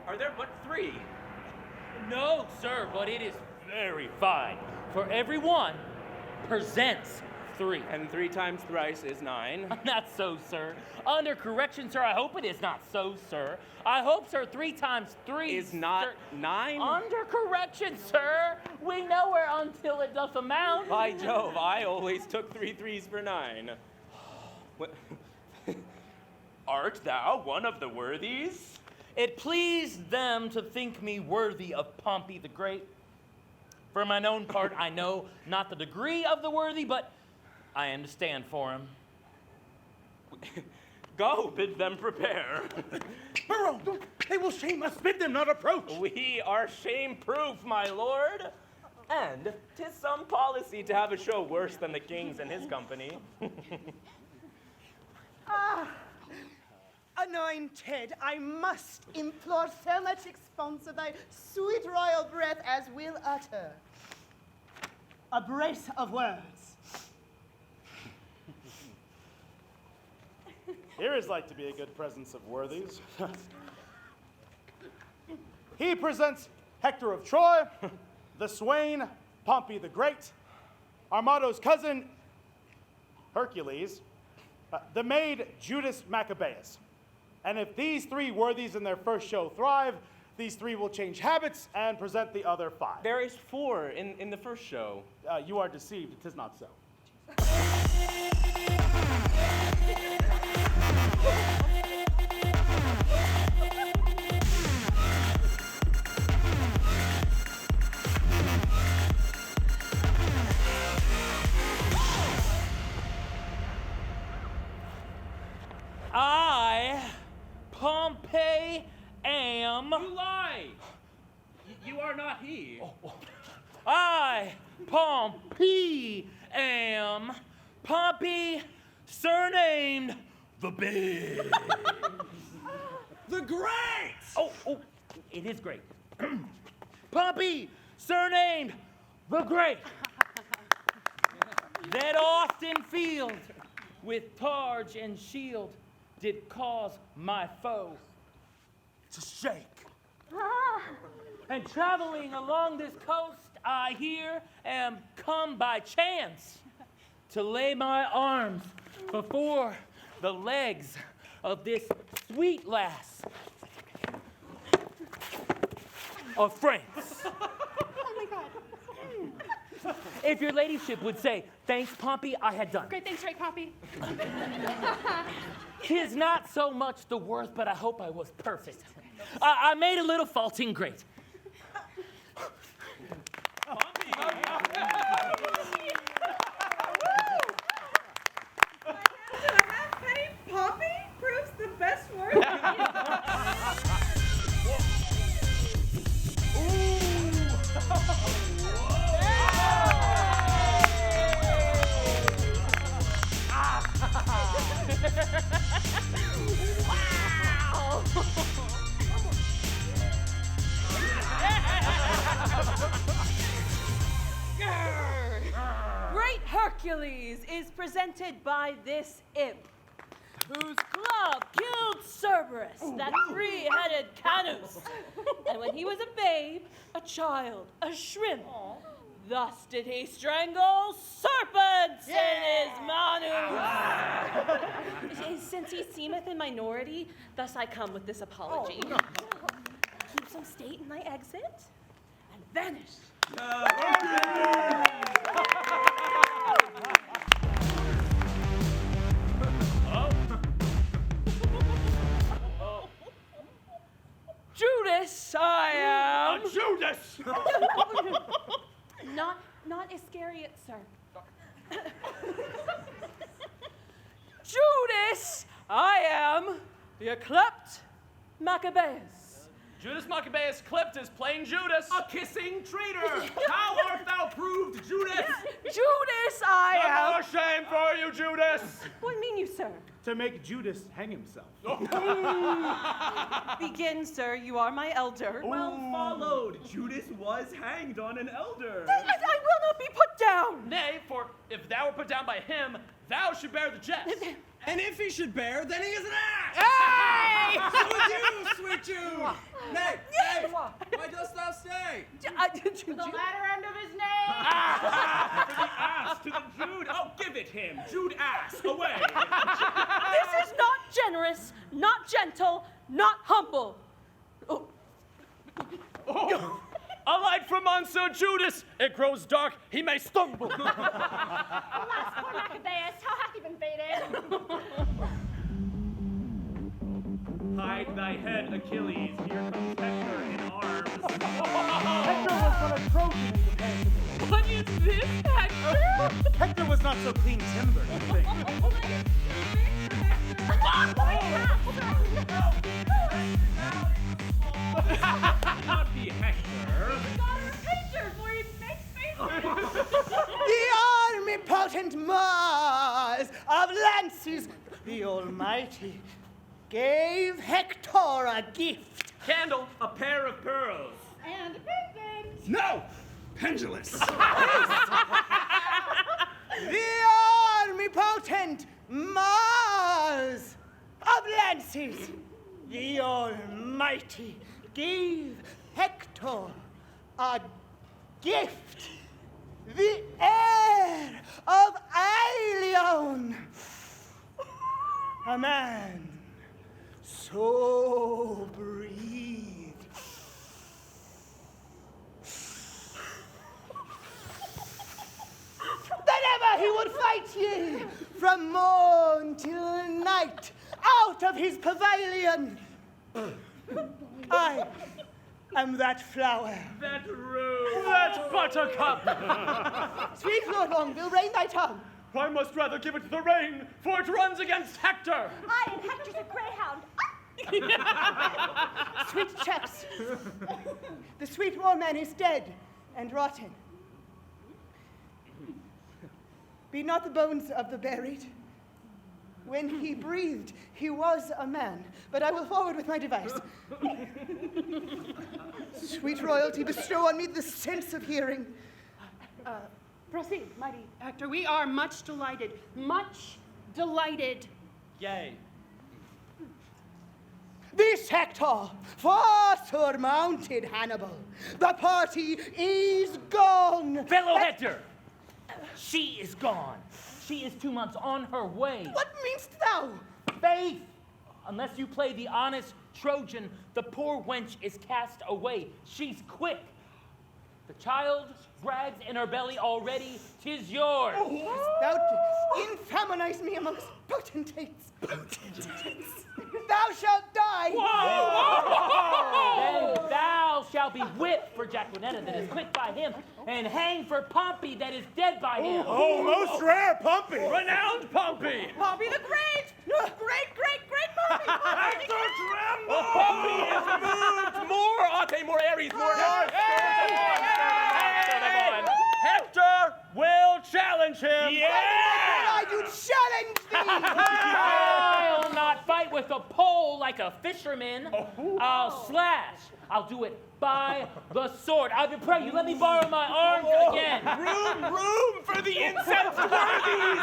Are there but three? No, sir, but it is very fine. For every one presents three. And 3 times thrice is 9. Not so, sir. Under correction, sir, I hope it is not so, sir. I hope, sir, 3 times 3 Is not 9? Under correction, sir. We know where until it doth amount. By Jove, I always took 3 threes for 9. What? Art thou one of the worthies? It pleased them to think me worthy of Pompey the Great. For mine own part, I know not the degree of the worthy, but I am to stand for him. Go, bid them prepare. Baron, they will shame us. Bid them not approach. We are shame-proof, my lord. And 'tis some policy to have a show worse than the king's and his company. Anointed, I must implore so much sponsor thy sweet royal breath as will utter a brace of words. Here is like to be a good presence of worthies. He presents Hector of Troy, the swain Pompey the Great, Armado's cousin Hercules, the maid Judas Maccabeus. And if these 3 worthies in their first show thrive, these 3 will change habits and present the other 5. There is 4 in the first show. You are deceived, it is not so. I, Pompey, am... You lie! You are not he. I, Pompey, am Pompey, surnamed the Big. The Great! Oh, it is great. Pompey, surnamed the Great. That often field with targe and shield did cause my foe to shake. And traveling along this coast, I here am come by chance to lay my arms before the legs of this sweet lass of France. Oh my God. If your ladyship would say, thanks, Pompey, I had done. Great, thanks, right, Pompey. 'Tis not so much the worth, but I hope I was perfect. I made a little faulting great. Pompey proves the best word. Great Hercules is presented by this imp, whose club killed Cerberus, that 3-headed Canus. And when he was a babe, a child, a shrimp, thus did he strangle serpents in his manus. Since he seemeth in minority, thus I come with this apology. Keep some state in thy exit. vanish. Judas, I am. Judas! Not Iscariot, sir. Judas, I am. You clept Maccabeus. Judas Maccabeus clipped as plain Judas. A kissing traitor! How art thou proved, Judas? Judas, I am. No shame for you, Judas! What mean you, sir? To make Judas hang himself. Begin, sir. You are my elder. Well followed. Judas was hanged on an elder. I will not be put down. Nay, for if thou were put down by him, thou should bear the jest. And if he should bear, then he is an ass! Hey! So with you, sweet Jude! Nay, nay, why dost thou stay? The latter end of his name. For the ass to the Jude! Oh, give it him! Jude ass! Away! This is not generous, not gentle, not humble. Oh, a light from Monsieur Judas! It grows dark, he may stumble! Alas, poor Maccabeus, how hath he been fated? Hide thy head, Achilles. Here comes Hector in arms. Hector was but a Trojan in comparison. What is this, Hector? Hector was not so clean timbered, you think. Not be Hector. The omnipotent Mars of Lances, the Almighty, gave Hector a gift. Candle! A pair of pearls. And a pendant. No! Pendulous! The omnipotent Mars of Lances, the Almighty, gave Hector a gift. The heir of Ilion, a man so breathed. That ever he would fight ye from morn till night out of his pavilion. I am that flower. That rose. That buttercup! Sweet Lord Longbill, rein thy tongue. I must rather give it to the rain, for it runs against Hector! I am Hector's a greyhound. Sweet chaps, the sweet war man is dead and rotten. Be not the bones of the buried. When he breathed, he was a man. But I will forward with my device. Sweet royalty, bestow on me the sense of hearing. Proceed, mighty Hector. We are much delighted. Much delighted. Yay. This Hector, far surmounted Hannibal. The party is gone. Fellow Hector, she is gone. She is 2 months on her way. What meanst thou? Faith! Unless you play the honest Trojan, the poor wench is cast away. She's quick. The child brags in her belly already. 'Tis yours. Thou infamonize me amongst potentates. Thou shalt die. Then thou shalt be whipped for Jacquinetta that is quick by him, and hanged for Pompey that is dead by him. Oh, most rare Pompey! Renowned Pompey! Pompey the Great! Great Pompey! Hector tremble! Pompey is moved! More Ate, more Ares, more Hector will challenge him! I do challenge thee. I'll not fight with a pole like a fisherman. I'll slash. I'll do it by the sword. I would pray you let me borrow my arms again. Room for the incensed worthies!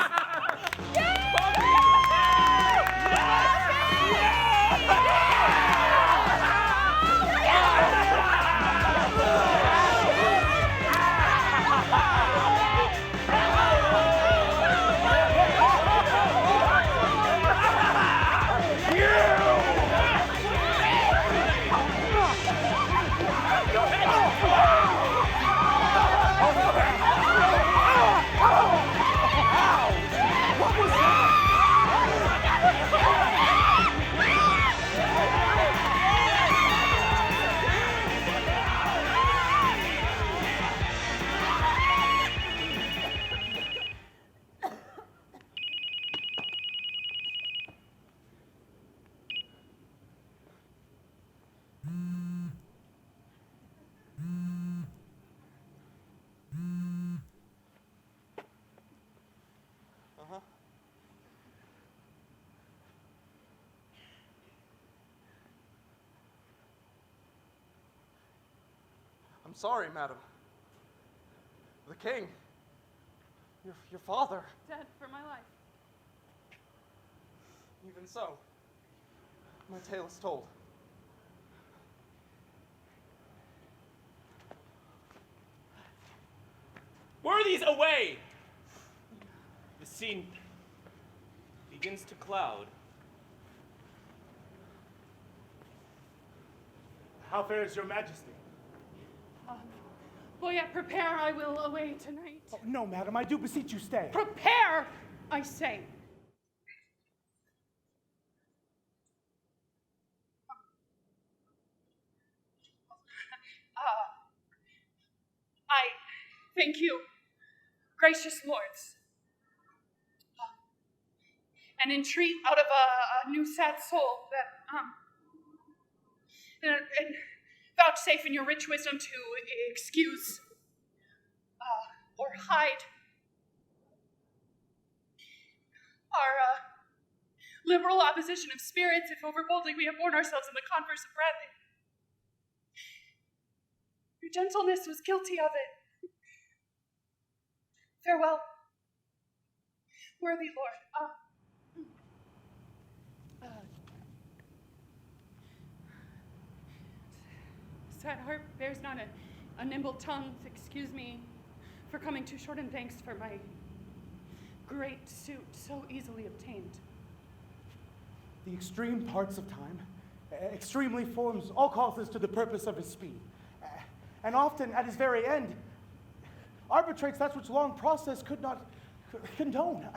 I'm sorry, madam. The king, your father. Dead for my life. Even so, my tale is told. Worthies, away! The scene begins to cloud. How fares your majesty? Boyette, prepare, I will away tonight. Oh, no, madam, I do beseech you stay. Prepare, I say. I thank you, gracious lords, and entreat out of a new sad soul that and vouchsafe in your rich wisdom to excuse or hide our liberal opposition of spirits if overboldly we have borne ourselves in the converse of Bradley. Your gentleness was guilty of it. Farewell, worthy lord. Sad heart bears not a nimble tongue. Excuse me for coming too short, and thanks for my great suit so easily obtained. The extreme parts of time, extremely forms all causes to the purpose of his speed, and often at his very end, arbitrates that which long process could not condone.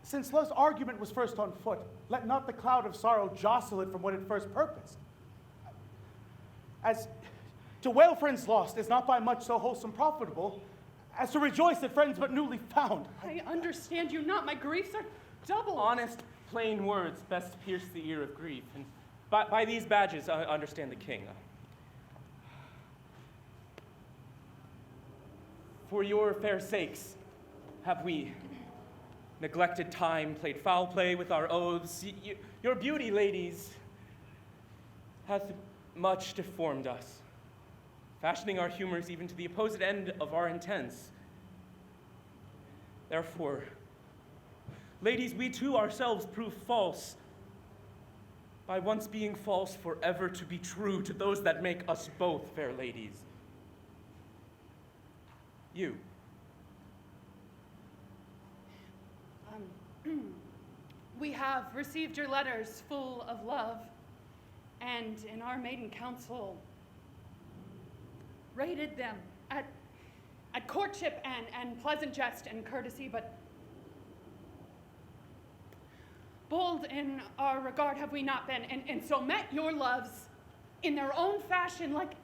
Since love's argument was first on foot, let not the cloud of sorrow jostle it from what it first purposed. As to wail friends lost is not by much so wholesome profitable, as to rejoice at friends but newly found. I understand you not, my griefs are double. Honest, plain words best pierce the ear of grief, and by these badges I understand the king. For your fair sakes have we neglected time, played foul play with our oaths. Your beauty, ladies, hath much deformed us, fashioning our humors even to the opposite end of our intents. Therefore, ladies, we too ourselves prove false, by once being false forever to be true to those that make us both fair ladies. You. We have received your letters full of love, and in our maiden council rated them at courtship and pleasant jest and courtesy, but bold in our regard have we not been, and so met your loves in their own fashion, like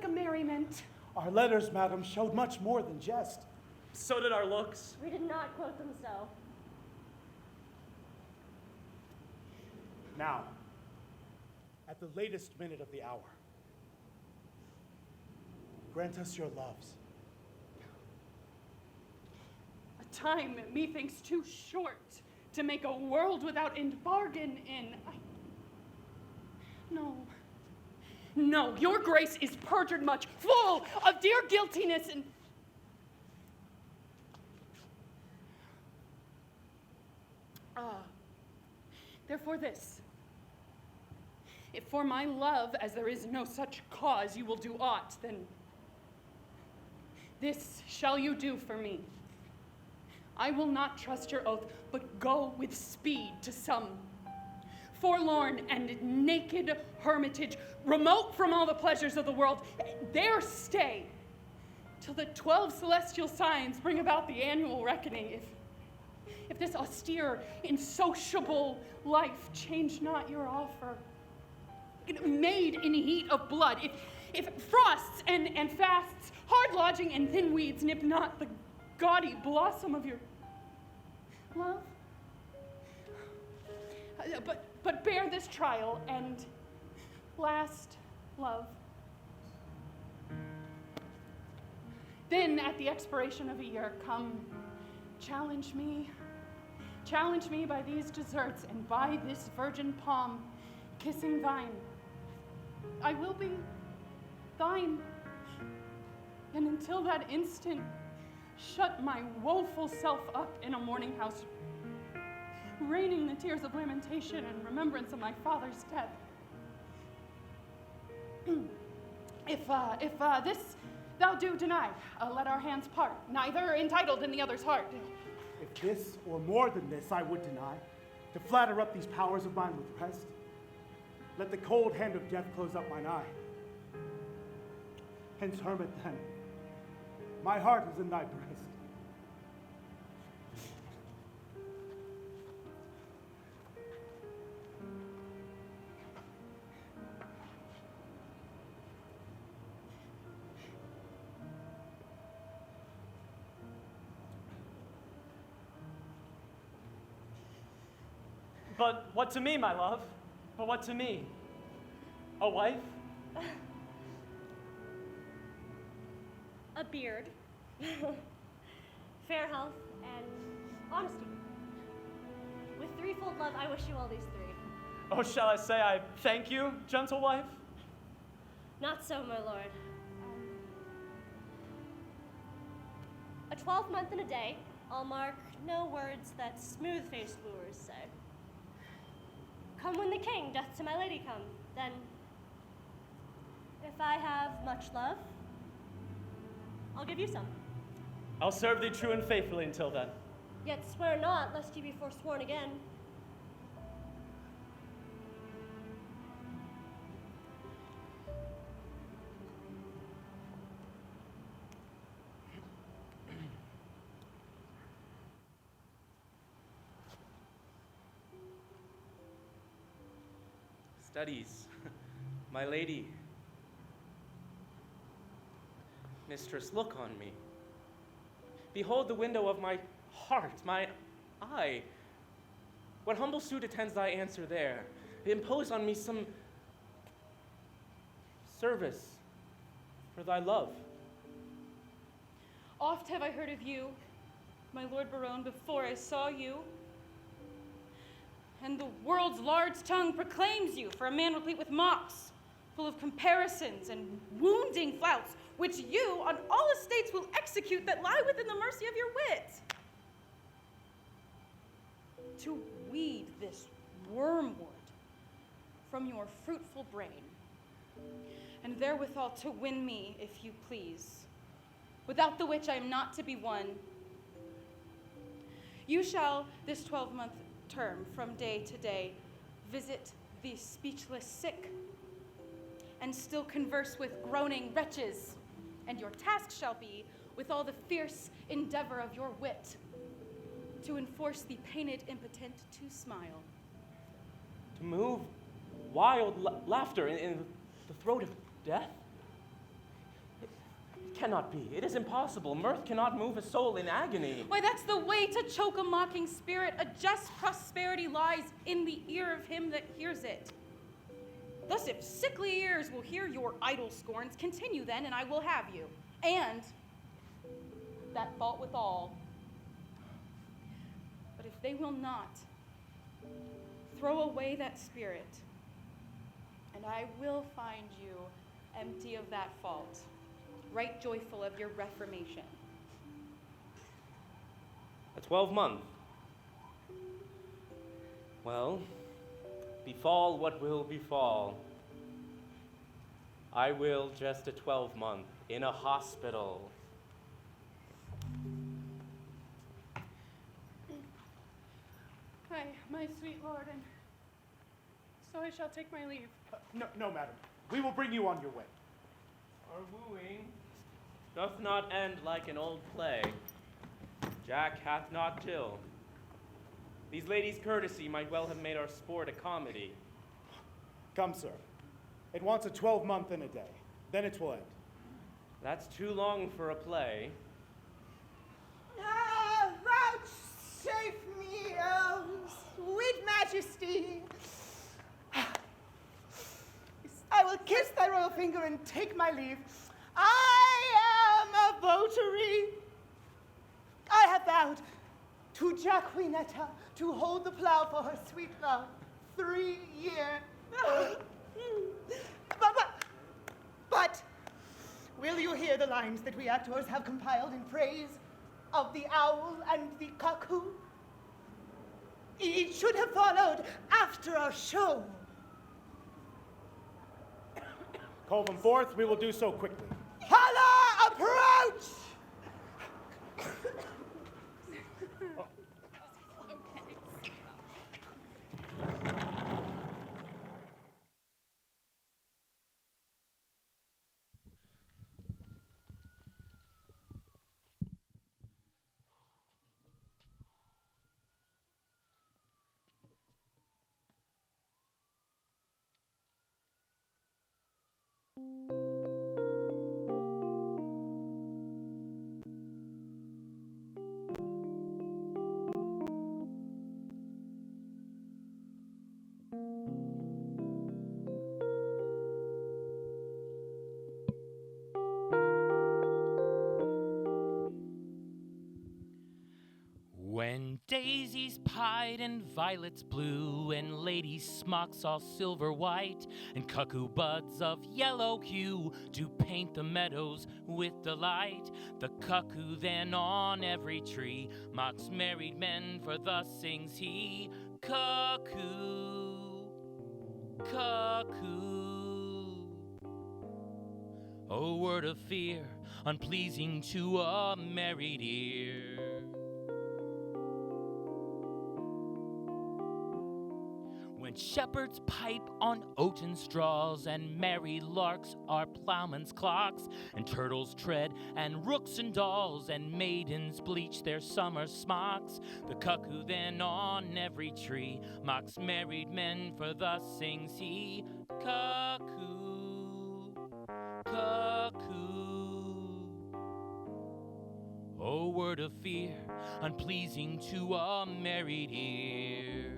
a merriment. Our letters, madam, showed much more than jest. So did our looks. We did not quote them so. Now, at the latest minute of the hour, grant us your loves. A time, methinks, too short to make a world without end bargain in. No, your grace is perjured much, full of dear guiltiness and. Therefore this, if for my love, as there is no such cause, you will do aught, then this shall you do for me. I will not trust your oath, but go with speed to some forlorn and naked hermitage, remote from all the pleasures of the world. There stay till the 12 celestial signs bring about the annual reckoning. If this austere, insociable life change not your offer, made in heat of blood, if frosts and fasts, hard lodging and thin weeds nip not the gaudy blossom of your love, but bear this trial and last love. Then at the expiration of a year, come challenge me by these deserts and by this virgin palm kissing thine. I will be thine. And until that instant, shut my woeful self up in a mourning house, raining the tears of lamentation and remembrance of my father's death. If this thou do deny, let our hands part, neither entitled in the other's heart. If this, or more than this, I would deny, to flatter up these powers of mine with rest, let the cold hand of death close up mine eye. Hence, hermit, then, my heart is in thy breast. But what to me, my love? But what to me? A wife? A beard, fair health, and honesty. With threefold love, I wish you all these three. Oh, shall I say I thank you, gentle wife? Not so, my lord. A 12-month and a day, I'll mark no words that smooth-faced wooers say. Come when the king doth to my lady come, then, if I have much love, I'll give you some. I'll serve thee true and faithfully until then. Yet swear not, lest you be forsworn again. Studies, my lady. Mistress, look on me. Behold the window of my heart, my eye. What humble suit attends thy answer there? Impose on me some service for thy love. Oft have I heard of you, my Lord Baron, before I saw you. And the world's large tongue proclaims you for a man replete with mocks, full of comparisons and wounding flouts, which you on all estates will execute that lie within the mercy of your wit. To weed this wormwood from your fruitful brain, and therewithal to win me, if you please, without the which I am not to be won. You shall this 12-month term from day to day visit the speechless sick and still converse with groaning wretches, and your task shall be, with all the fierce endeavor of your wit, to enforce the pained impotent to smile. To move wild laughter in the throat of death? It cannot be. It is impossible. Mirth cannot move a soul in agony. Why, that's the way to choke a mocking spirit. A just prosperity lies in the ear of him that hears it. Thus, if sickly ears will hear your idle scorns, continue then, and I will have you. And that fault withal. But if they will not, throw away that spirit, and I will find you empty of that fault, right joyful of your reformation. A 12-month. Well, befall what will befall. I will just a 12-month in a hospital. Hi, my sweet lord, and so I shall take my leave. No, madam. We will bring you on your way. Our wooing doth not end like an old play. Jack hath not till. These ladies' courtesy might well have made our sport a comedy. Come, sir. It wants a 12-month and a day. Then it will end. That's too long for a play. Ah, vouchsafe me, oh, sweet majesty. I will kiss thy royal finger and take my leave. I am a votary. I have vowed to Jacquinetta to hold the plow for her sweet love 3 years. But Will you hear the lines that we actors have compiled in praise of the owl and the cuckoo? It should have followed after our show. Call them forth, we will do so quickly. Hala, approach! When daisies pied and violets blue, and ladies' smocks all silver white, and cuckoo buds of yellow hue do paint the meadows with delight, the cuckoo then on every tree mocks married men, for thus sings he, cuckoo, cuckoo. A word of fear, unpleasing to a married ear. When shepherds pipe on oaten straws, and merry larks are plowmen's clocks, and turtles tread, and rooks and dolls, and maidens bleach their summer smocks, the cuckoo then on every tree mocks married men, for thus sings he, cuckoo, cuckoo. Oh, word of fear, unpleasing to a married ear.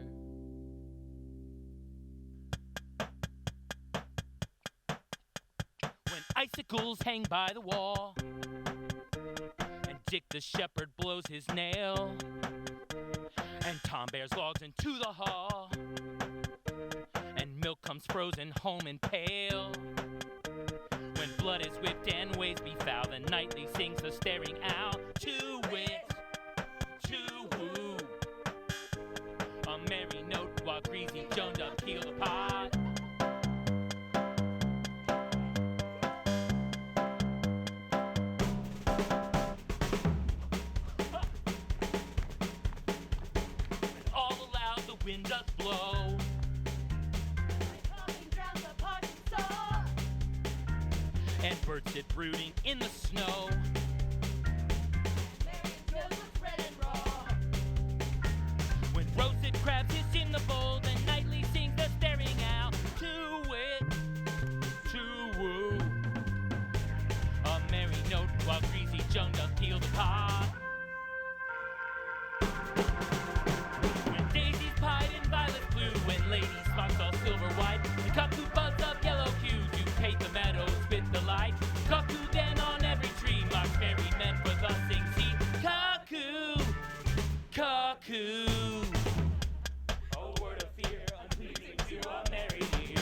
Icicles hang by the wall, and Dick the shepherd blows his nail, and Tom bears logs into the hall, and milk comes frozen home in pail. When blood is whipped and ways be foul, the nightly sings the staring owl, to wit, to woo. A merry note while greasy Joan doth peel the pot. Wind does blow, and birds sit brooding in the snow. When roasted crabs hiss in the bowl, the nightly sings the staring owl, to wit, to woo. A merry note while greasy Joan doth peel the pot. When ladies' spots all silver white, the cuckoo buds of yellow hue do paint the meadows with delight. Cuckoo then on every tree mocks married men, for thus sings he, cuckoo, cuckoo. A word of fear, unpleasing to a married ear.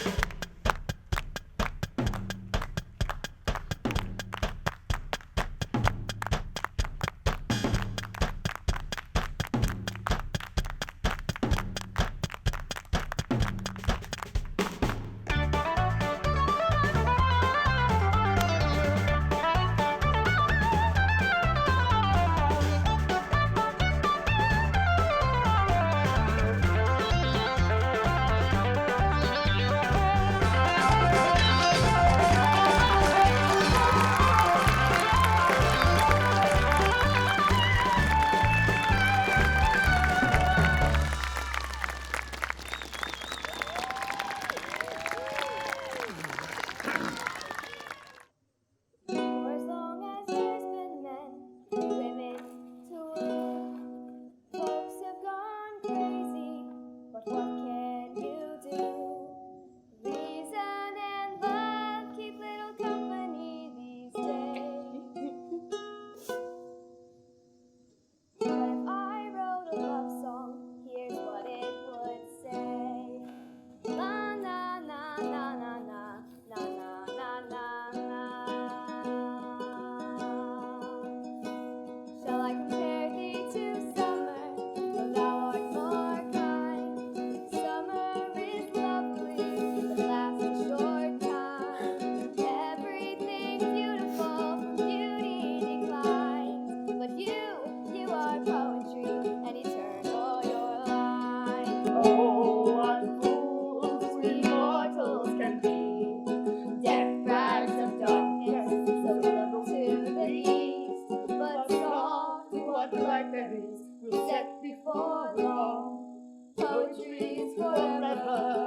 before long. Poetry's forever.